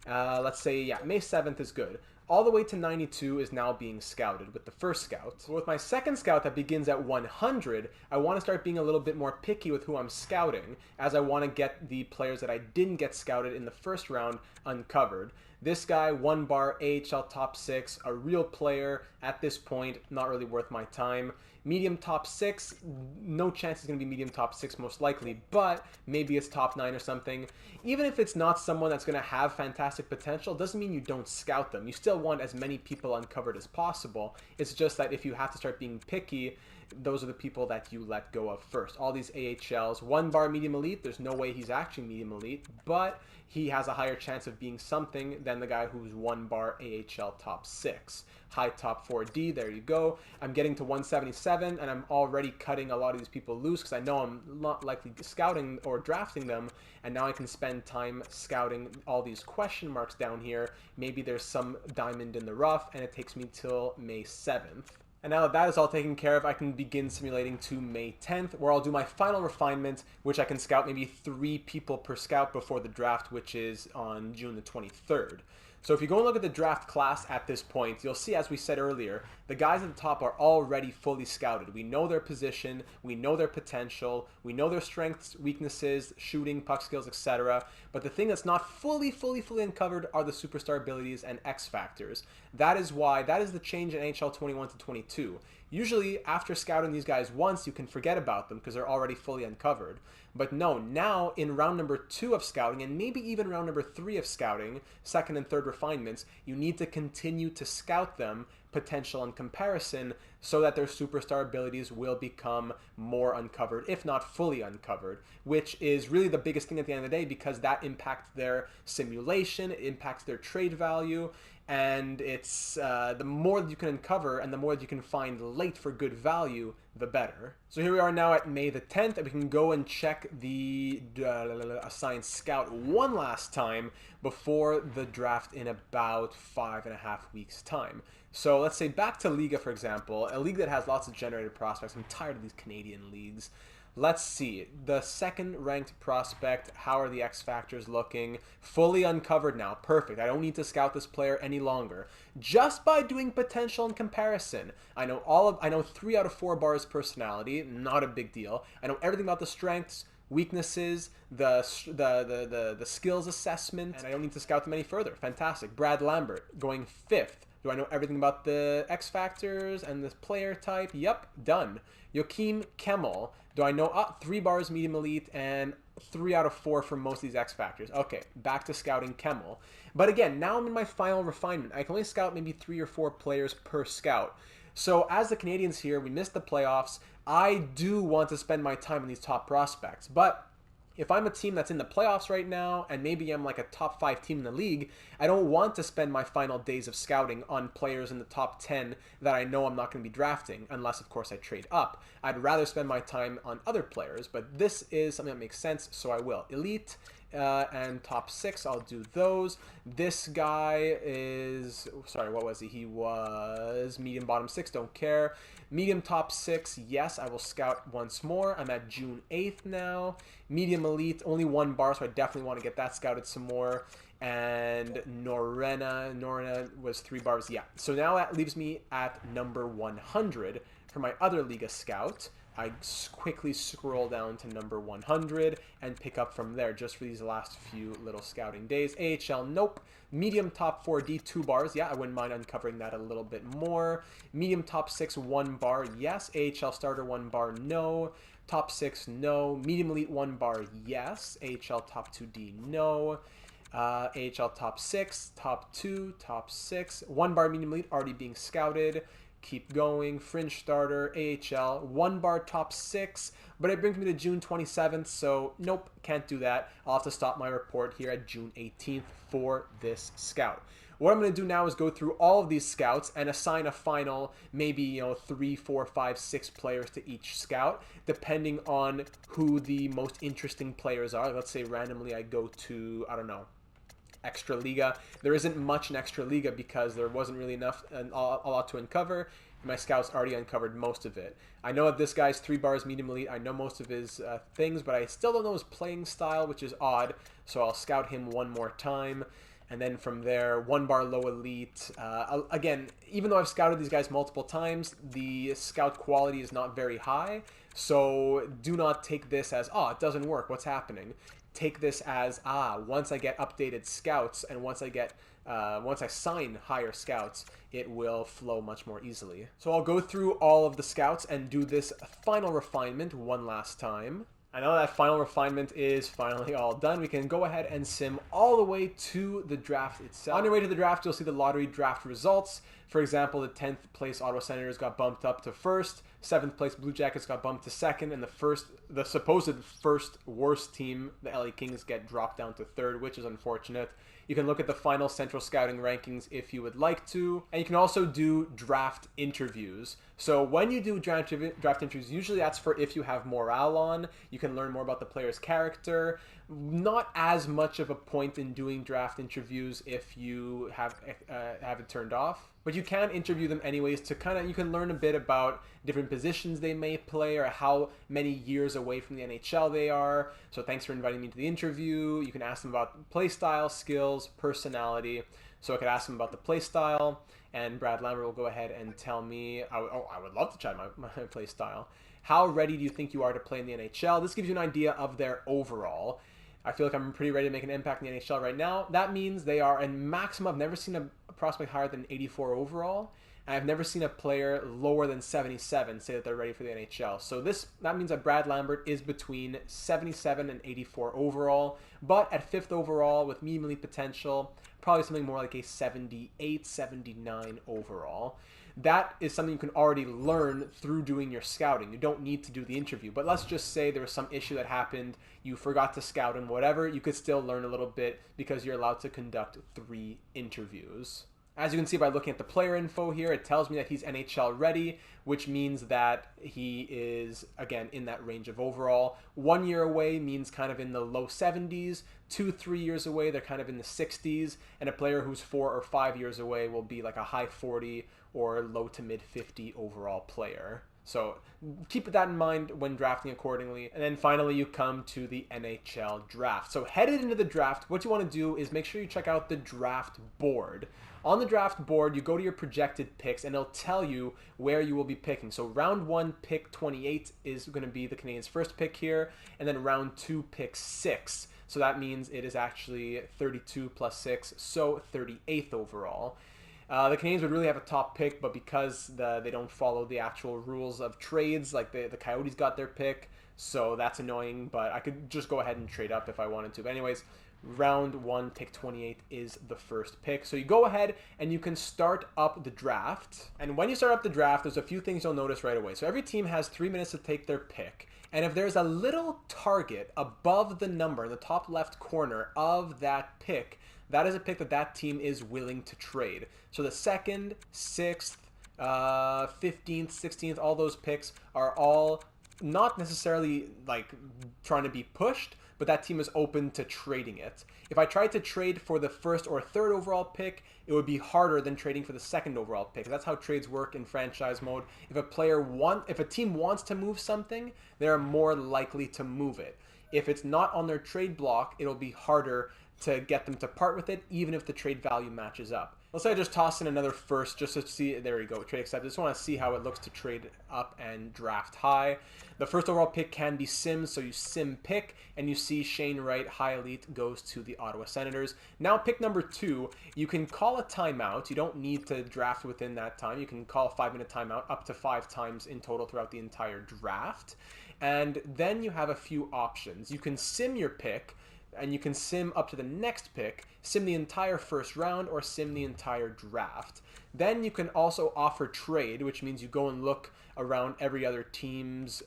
Let's say, yeah, May 7th is good. All the way to 92 is now being scouted with the first scout. So with my second scout that begins at 100, I want to start being a little bit more picky with who I'm scouting, as I want to get the players that I didn't get scouted in the first round uncovered. This guy, 1 bar, AHL top 6, a real player at this point, not really worth my time. Medium top 6, no chance it's going to be medium top 6 most likely, but maybe it's top 9 or something. Even if it's not someone that's going to have fantastic potential, doesn't mean you don't scout them. You still want as many people uncovered as possible. It's just that if you have to start being picky, those are the people that you let go of first. All these AHLs, 1 bar medium elite, there's no way he's actually medium elite, but he has a higher chance of being something than the guy who's 1 bar AHL top 6. High top 4D, there you go. I'm getting to 177, and I'm already cutting a lot of these people loose because I know I'm not likely scouting or drafting them, and now I can spend time scouting all these question marks down here. Maybe there's some diamond in the rough, and it takes me till May 7th. And now that that is all taken care of, I can begin simulating to May 10th, where I'll do my final refinement, which I can scout maybe 3 people per scout before the draft, which is on June the 23rd. So if you go and look at the draft class at this point, you'll see, as we said earlier, the guys at the top are already fully scouted. We know their position, we know their potential, we know their strengths, weaknesses, shooting, puck skills, etc. But the thing that's not fully uncovered are the superstar abilities and X factors. That is the change in NHL 21 to 22. Usually, after scouting these guys once, you can forget about them because they're already fully uncovered. But no, now in round number 2 of scouting, and maybe even round number 3 of scouting, second and third refinements, you need to continue to scout them, potential and comparison, so that their superstar abilities will become more uncovered, if not fully uncovered, which is really the biggest thing at the end of the day, because that impacts their simulation, it impacts their trade value, and it's the more that you can uncover and the more that you can find late for good value, the better. So here we are now at May the 10th, and we can go and check the assigned scout one last time before the draft in about 5.5 weeks time. So let's say back to Liga, for example, a league that has lots of generated prospects. I'm tired of these Canadian leagues. Let's see, the second ranked prospect, how are the X factors looking? Fully uncovered now, perfect. I don't need to scout this player any longer. Just by doing potential and comparison. I know 3 out of 4 bars personality, not a big deal. I know everything about the strengths, weaknesses, the skills assessment, and I don't need to scout them any further. Fantastic. Brad Lambert going 5th. Do I know everything about the X factors and the player type? Yep, done. Joachim Kemmel. Do I know 3 bars medium elite and 3 out of 4 for most of these X factors? Okay, back to scouting Kemmel. But again, now I'm in my final refinement. I can only scout maybe 3 or 4 players per scout. So as the Canadians here, we missed the playoffs. I do want to spend my time on these top prospects, but if I'm a team that's in the playoffs right now, and maybe I'm like a top 5 team in the league, I don't want to spend my final days of scouting on players in the top 10 that I know I'm not going to be drafting, unless, of course, I trade up. I'd rather spend my time on other players, but this is something that makes sense, so I will. Elite and top 6, I'll do those. This guy is, sorry, what was he? He was medium bottom 6, don't care. Medium top 6, yes, I will scout once more. I'm at June 8th now. Medium elite, only 1 bar, so I definitely want to get that scouted some more. And Norena was 3 bars, yeah. So now that leaves me at number 100 for my other Liga scout. I quickly scroll down to number 100 and pick up from there just for these last few little scouting days. AHL, nope. Medium top 4D, 2 bars. Yeah, I wouldn't mind uncovering that a little bit more. Medium top 6, 1 bar. Yes. AHL starter, 1 bar. No. Top 6, no. Medium elite, 1 bar. Yes. AHL top 2D, no. AHL top 6, top 2, top 6. 1 bar medium elite already being scouted. Keep going. Fringe starter, AHL, 1 bar top 6, but it brings me to June 27th, so nope, can't do that. I'll have to stop my report here at June 18th for this scout. What I'm going to do now is go through all of these scouts and assign a final, maybe 3, 4, 5, 6 players to each scout, depending on who the most interesting players are. Let's say randomly I go to, I don't know, Extra Liga. There isn't much in Extra Liga because there wasn't really enough and a lot to uncover. My scouts already uncovered most of it. I know that this guy's 3 bars medium elite. I know most of his things, but I still don't know his playing style, which is odd. So I'll scout him one more time. And then from there, 1 bar low elite. Again, even though I've scouted these guys multiple times, the scout quality is not very high. So do not take this as, oh, it doesn't work. What's happening? Take this as, once I get updated scouts and once I sign higher scouts, it will flow much more easily. So I'll go through all of the scouts and do this final refinement one last time. I know that final refinement is finally all done. We can go ahead and sim all the way to the draft itself. On your way to the draft, you'll see the lottery draft results. For example, the 10th place Ottawa Senators got bumped up to 1st, 7th place Blue Jackets got bumped to 2nd, and the supposed first worst team, the LA Kings, get dropped down to 3rd, which is unfortunate. You can look at the final Central Scouting rankings if you would like to. And you can also do draft interviews. So when you do draft interviews, usually that's for if you have morale on. You can learn more about the player's character. Not as much of a point in doing draft interviews if you have it turned off. But you can interview them anyways to you can learn a bit about different positions they may play or how many years away from the NHL they are. So thanks for inviting me to the interview. You can ask them about play style, skills, personality. So I could ask them about the play style, and Brad Lambert will go ahead and tell me, I would love to chat my play style. How ready do you think you are to play in the NHL? This gives you an idea of their overall. I feel like I'm pretty ready to make an impact in the NHL right now. That means they are in maximum. I've never seen a prospect higher than 84 overall. And I've never seen a player lower than 77 say that they're ready for the NHL. So that means that Brad Lambert is between 77 and 84 overall. But at 5th overall with medium elite potential, probably something more like a 78, 79 overall. That is something you can already learn through doing your scouting. You don't need to do the interview. But let's just say there was some issue that happened, you forgot to scout and whatever, you could still learn a little bit because you're allowed to conduct 3 interviews. As you can see by looking at the player info here, it tells me that he's NHL ready, which means that he is, again, in that range of overall. 1 year away means kind of in the low 70s. 2-3 years away, they're kind of in the 60s. And a player who's 4 or 5 years away will be like a high 40 or low to mid 50 overall player. So keep that in mind when drafting accordingly. And then finally, you come to the NHL draft. So headed into the draft, what you want to do is make sure you check out the draft board. On the draft board, you go to your projected picks, and it'll tell you where you will be picking. So round 1, pick 28 is going to be the Canadiens' first pick here, and then round 2, pick 6. So that means it is actually 32 plus 6, so 38th overall. The Canadiens would really have a top pick, but because they don't follow the actual rules of trades, like the Coyotes got their pick, so that's annoying, but I could just go ahead and trade up if I wanted to. But anyways, round 1, pick 28 is the first pick. So you go ahead and you can start up the draft. And when you start up the draft, there's a few things you'll notice right away. So every team has 3 minutes to take their pick. And if there's a little target above the number in the top left corner of that pick, that is a pick that team is willing to trade. So the 2nd, 6th, 15th, 16th, all those picks are all not necessarily like trying to be pushed, but that team is open to trading it. If I tried to trade for the 1st or 3rd overall pick, it would be harder than trading for the 2nd overall pick. That's how trades work in franchise mode. If a team wants to move something, they're more likely to move it. If it's not on their trade block, it'll be harder to get them to part with it, even if the trade value matches up. Let's say I just toss in another 1st just to see. There we go, trade accepted. I just want to see how it looks to trade up and draft high. The 1st overall pick can be simmed, so you sim pick, and you see Shane Wright, high elite, goes to the Ottawa Senators. Now pick number 2, you can call a timeout. You don't need to draft within that time. You can call a 5-minute timeout up to 5 times in total throughout the entire draft. And then you have a few options. You can sim your pick, and you can sim up to the next pick, sim the entire 1st round, or sim the entire draft. Then you can also offer trade, which means you go and look around every other team's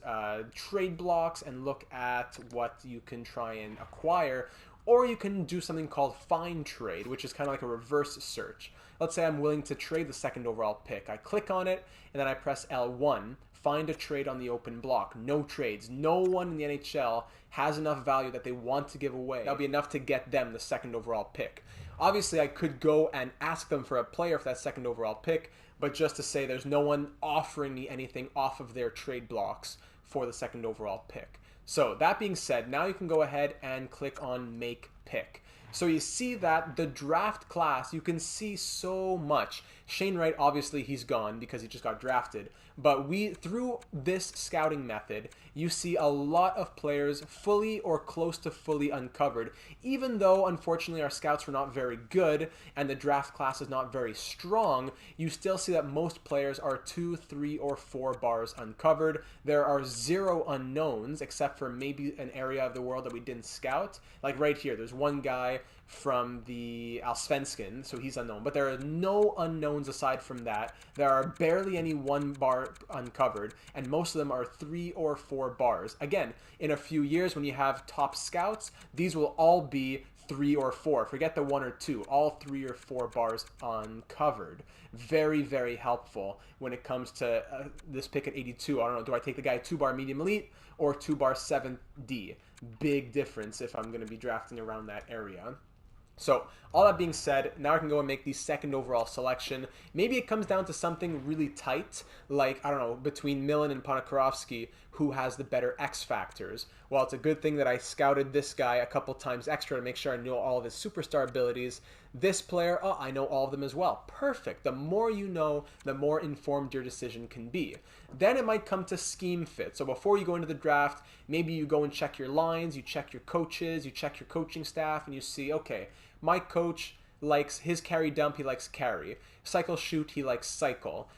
trade blocks and look at what you can try and acquire. Or you can do something called find trade, which is kind of like a reverse search. Let's say I'm willing to trade the 2nd overall pick. I click on it, and then I press L1. Find a trade on the open block. No trades. No one in the NHL has enough value that they want to give away. That'll be enough to get them the 2nd overall pick. Obviously, I could go and ask them for a player for that 2nd overall pick, but just to say there's no one offering me anything off of their trade blocks for the 2nd overall pick. So that being said, now you can go ahead and click on Make Pick. So you see that the draft class, you can see so much. Shane Wright, obviously he's gone because he just got drafted. But through this scouting method, you see a lot of players fully or close to fully uncovered. Even though, unfortunately, our scouts were not very good and the draft class is not very strong, you still see that most players are 2, 3, or 4 bars uncovered. There are 0 unknowns, except for maybe an area of the world that we didn't scout. Like right here, there's one guy from the Allsvenskan, so he's unknown. But there are no unknowns aside from that. There are barely any 1 bar uncovered, and most of them are 3 or 4 bars. Again, in a few years when you have top scouts, these will all be 3 or 4. Forget the 1 or 2. All 3 or 4 bars uncovered. Very, very helpful when it comes to this pick at 82. I don't know, do I take the guy 2-bar medium elite or 2-bar 7D? Big difference if I'm going to be drafting around that area. So all that being said, now I can go and make the 2nd overall selection. Maybe it comes down to something really tight, like, I don't know, between Millen and Ponikarovsky, who has the better X factors. Well, it's a good thing that I scouted this guy a couple times extra to make sure I know all of his superstar abilities. This player, oh, I know all of them as well. Perfect. The more you know, the more informed your decision can be. Then it might come to scheme fit. So before you go into the draft, maybe you go and check your lines, you check your coaches, you check your coaching staff, and you see, okay, my coach likes his carry dump, he likes carry. Cycle shoot, he likes cycle.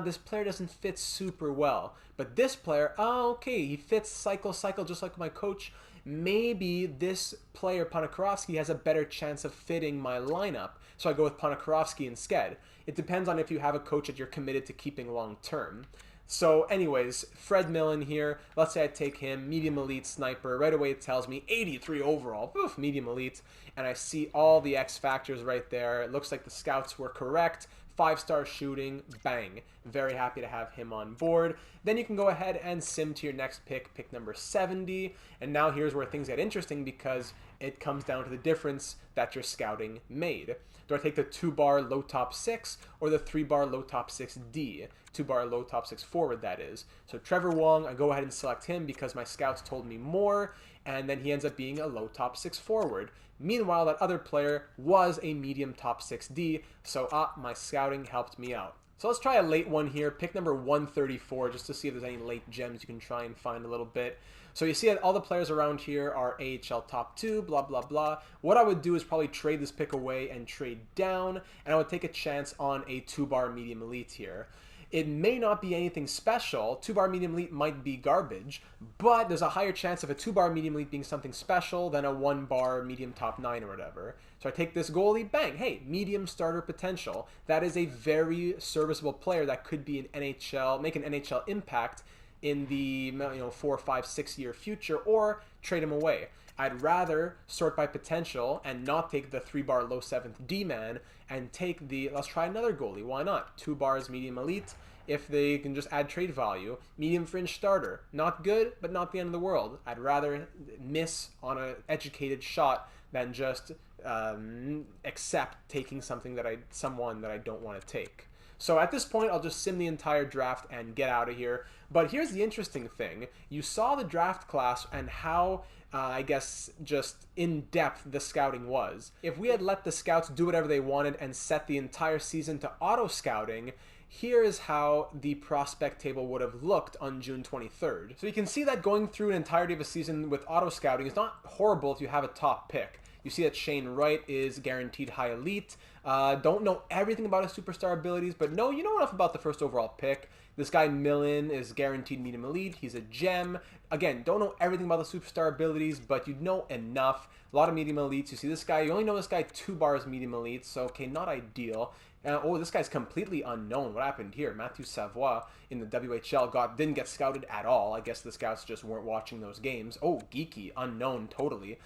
This player doesn't fit super well. But this player, okay, he fits cycle just like my coach. Maybe this player, Ponikarovsky, has a better chance of fitting my lineup, so I go with Ponikarovsky instead. It depends on if you have a coach that you're committed to keeping long term. So anyways, Fred Millen here, let's say I take him, medium elite sniper, right away it tells me 83 overall, oof, medium elite, and I see all the X factors right there. It looks like the scouts were correct. 5-star shooting, bang. Very happy to have him on board. Then you can go ahead and sim to your next pick number 70. And now here's where things get interesting because it comes down to the difference that your scouting made. Do I take the 2-bar low top 6 or the 3-bar low top 6D? 2-bar low top 6 forward, that is. So Trevor Wong, I go ahead and select him because my scouts told me more, and then he ends up being a low top 6 forward. Meanwhile, that other player was a medium top 6D, so my scouting helped me out. So let's try a late one here, pick number 134, just to see if there's any late gems you can try and find a little bit. So you see that all the players around here are AHL top 2, blah, blah, blah. What I would do is probably trade this pick away and trade down, and I would take a chance on a 2-bar medium elite here. It may not be anything special. 2-bar medium elite might be garbage, but there's a higher chance of a 2-bar medium elite being something special than a 1-bar medium top 9 or whatever. So I take this goalie, bang, hey, medium starter potential. That is a very serviceable player that could be an NHL, make an NHL impact in the 4, 5, 6 year future, or trade him away. I'd rather sort by potential and not take the 3-bar low 7th D-man and take the, let's try another goalie, why not? 2 bars medium elite, if they can just add trade value. Medium fringe starter, not good, but not the end of the world. I'd rather miss on an educated shot than just accept taking someone that I don't want to take. So at this point, I'll just sim the entire draft and get out of here. But here's the interesting thing. You saw the draft class and how, I guess, just in-depth the scouting was. If we had let the scouts do whatever they wanted and set the entire season to auto-scouting, here is how the prospect table would have looked on June 23rd. So you can see that going through an entirety of a season with auto-scouting is not horrible if you have a top pick. You see that Shane Wright is guaranteed high elite. Don't know everything about his superstar abilities, but you know enough about the first overall pick. This guy Millen is guaranteed medium elite. He's a gem. Again, don't know everything about the superstar abilities, but you know enough. A lot of medium elites. You see this guy, you only know this guy 2 bars medium elite, so okay, not ideal. Oh, this guy's completely unknown. What happened here? Matthew Savoie in the WHL didn't get scouted at all. I guess the scouts just weren't watching those games. Oh, geeky, unknown, totally.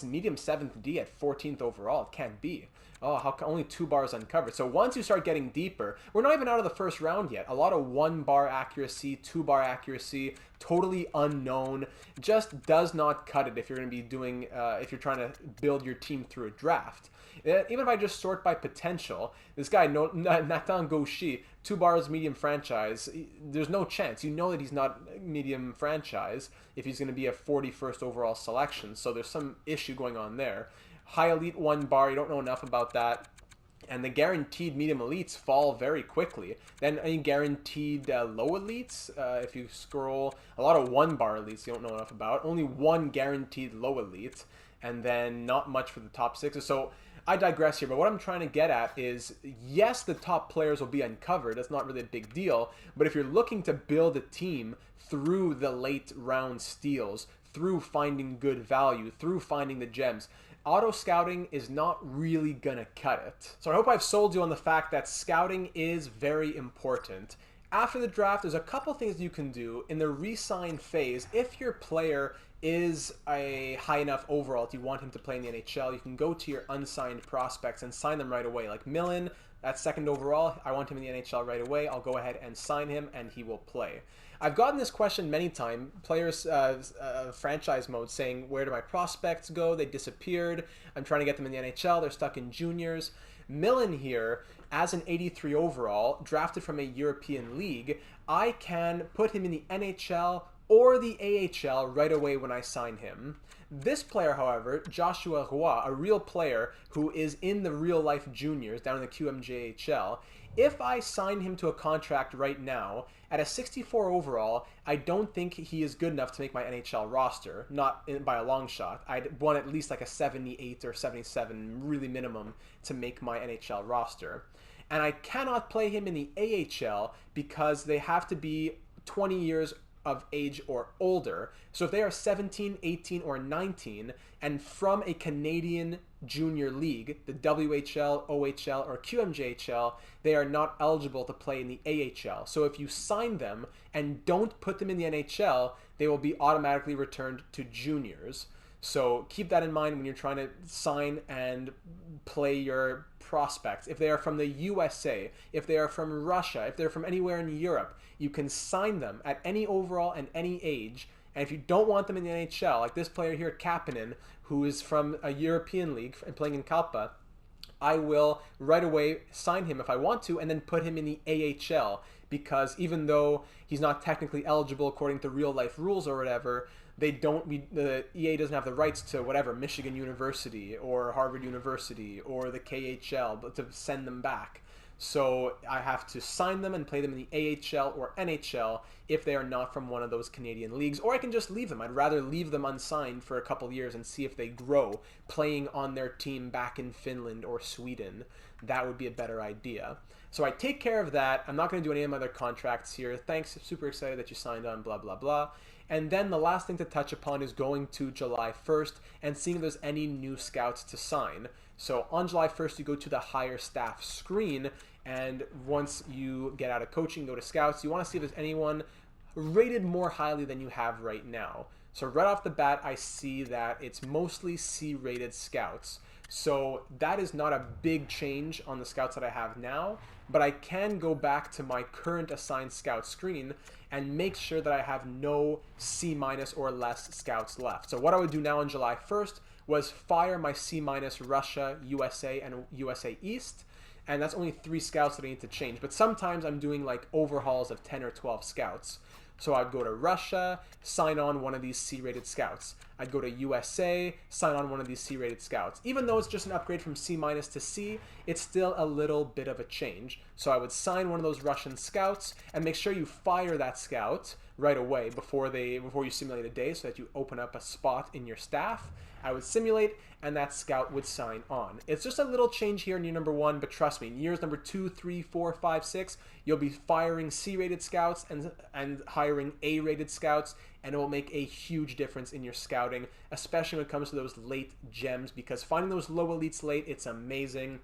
Medium 7th D at 14th overall. It can't be. Oh, how come only 2 bars uncovered? So once you start getting deeper, we're not even out of the first round yet. A lot of 1-bar accuracy, 2-bar accuracy, totally unknown. Just does not cut it if you're going to be doing, if you're trying to build your team through a draft. Even if I just sort by potential, this guy, Nathan Gaucher, 2 bars medium franchise, there's no chance. You know that he's not medium franchise if he's going to be a 41st overall selection, so there's some issue going on there. High elite 1 bar, you don't know enough about that. And the guaranteed medium elites fall very quickly. Then any guaranteed low elites, if you scroll, a lot of 1-bar elites you don't know enough about. Only 1 guaranteed low elite, and then not much for the top 6. So I digress here, but what I'm trying to get at is, yes, the top players will be uncovered. That's not really a big deal. But if you're looking to build a team through the late round steals, through finding good value, through finding the gems, auto-scouting is not really gonna cut it. So I hope I've sold you on the fact that scouting is very important. After the draft, there's a couple things you can do. In the re-sign phase, if your player is a high enough overall if you want him to play in the NHL, you can go to your unsigned prospects and sign them right away. Like Millen, that's 2nd overall. I want him in the NHL right away. I'll go ahead and sign him and he will play. I've gotten this question many times. Players, franchise mode, saying, where do my prospects go? They disappeared. I'm trying to get them in the NHL. They're stuck in juniors. Millen here, as an 83 overall, drafted from a European league, I can put him in the NHL or the AHL right away when I sign him. This player, however, Joshua Roy, a real player who is in the real-life juniors down in the QMJHL, if I sign him to a contract right now, at a 64 overall, I don't think he is good enough to make my NHL roster, not by a long shot. I'd want at least like a 78 or 77, really minimum, to make my NHL roster. And I cannot play him in the AHL because they have to be 20 years of age or older. So if they are 17, 18, or 19 and from a Canadian junior league, the WHL, OHL, or QMJHL, they are not eligible to play in the AHL. So if you sign them and don't put them in the NHL, they will be automatically returned to juniors. So keep that in mind when you're trying to sign and play your prospects. If they are from the USA, if they are from Russia, if they're from anywhere in Europe, you can sign them at any overall and any age. And if you don't want them in the NHL, like this player here, Kapanen, who is from a European league and playing in Kalpa, I will right away sign him if I want to and then put him in the AHL, because even though he's not technically eligible according to real life rules or whatever, the EA doesn't have the rights to whatever, Michigan University or Harvard University or the KHL, but to send them back. So I have to sign them and play them in the AHL or NHL if they are not from one of those Canadian leagues, or I can just leave them. I'd rather leave them unsigned for a couple years and see if they grow playing on their team back in Finland or Sweden. That would be a better idea. So I take care of that. I'm not going to do any of my other contracts here. Thanks, super excited that you signed on, blah, blah, blah. And then the last thing to touch upon is going to July 1st and seeing if there's any new scouts to sign. So on July 1st, you go to the hire staff screen, and once you get out of coaching, go to scouts. You want to see if there's anyone rated more highly than you have right now. So right off the bat, I see that it's mostly C-rated scouts. So that is not a big change on the scouts that I have now, but I can go back to my current assigned scout screen and make sure that I have no C- or less scouts left. So what I would do now on July 1st was fire my C- Russia, USA, and USA East, and that's only 3 scouts that I need to change. But sometimes I'm doing like overhauls of 10 or 12 scouts. So I'd go to Russia, sign on one of these C-rated scouts. I'd go to USA, sign on one of these C-rated scouts. Even though it's just an upgrade from C- to C, it's still a little bit of a change. So I would sign one of those Russian scouts and make sure you fire that scout right away before you simulate a day, so that you open up a spot in your staff. I would simulate, and that scout would sign on. It's just a little change here in year number 1, but trust me, in years number 2, 3, 4, 5, 6, you'll be firing C-rated scouts and hiring A-rated scouts, and it will make a huge difference in your scouting, especially when it comes to those late gems, because finding those low elites late, it's amazing,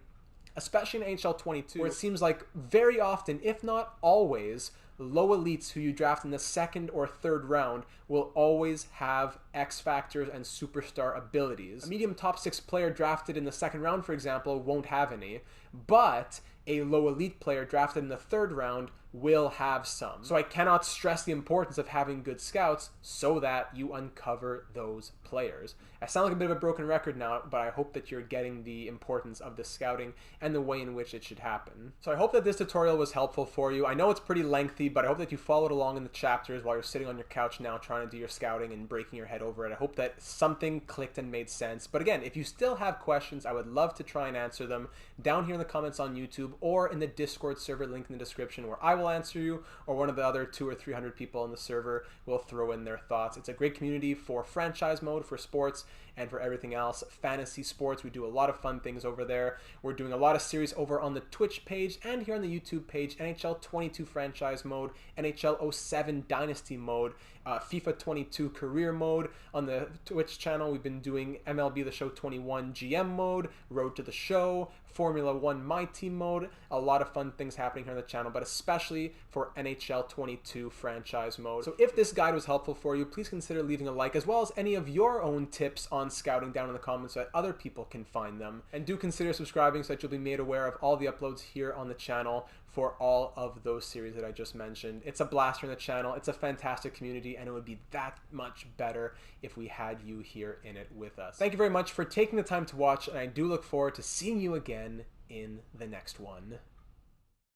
especially in NHL 22, where it seems like very often, if not always, low elites who you draft in the 2nd or 3rd round will always have X factors and superstar abilities. A medium top 6 player drafted in the 2nd round, for example, won't have any, but a low elite player drafted in the 3rd round will have some. So I cannot stress the importance of having good scouts so that you uncover those players. I sound like a bit of a broken record now, but I hope that you're getting the importance of the scouting and the way in which it should happen. So I hope that this tutorial was helpful for you. I know it's pretty lengthy, but I hope that you followed along in the chapters while you're sitting on your couch now trying to do your scouting and breaking your head over it. I hope that something clicked and made sense. But again, if you still have questions, I would love to try and answer them down here in the comments on YouTube or in the Discord server link in the description, where I will answer you, or one of the other 200 or 300 people in the server will throw in their thoughts. It's a great community for franchise mode, for sports, and for everything else. Fantasy sports, we do a lot of fun things over there. We're doing a lot of series over on the Twitch page and here on the YouTube page. NHL 22 franchise mode, NHL 07 dynasty mode, FIFA 22 career mode. On the Twitch channel, we've been doing MLB The Show 21 GM mode, Road to the Show, Formula 1 My Team mode. A lot of fun things happening here on the channel, but especially for NHL 22 franchise mode. So if this guide was helpful for you, please consider leaving a like, as well as any of your own tips on scouting down in the comments so that other people can find them. And do consider subscribing so that you'll be made aware of all the uploads here on the channel for all of those series that I just mentioned. It's a blast on the channel. It's a fantastic community, and it would be that much better if we had you here in it with us. Thank you very much for taking the time to watch, and I do look forward to seeing you again in the next one.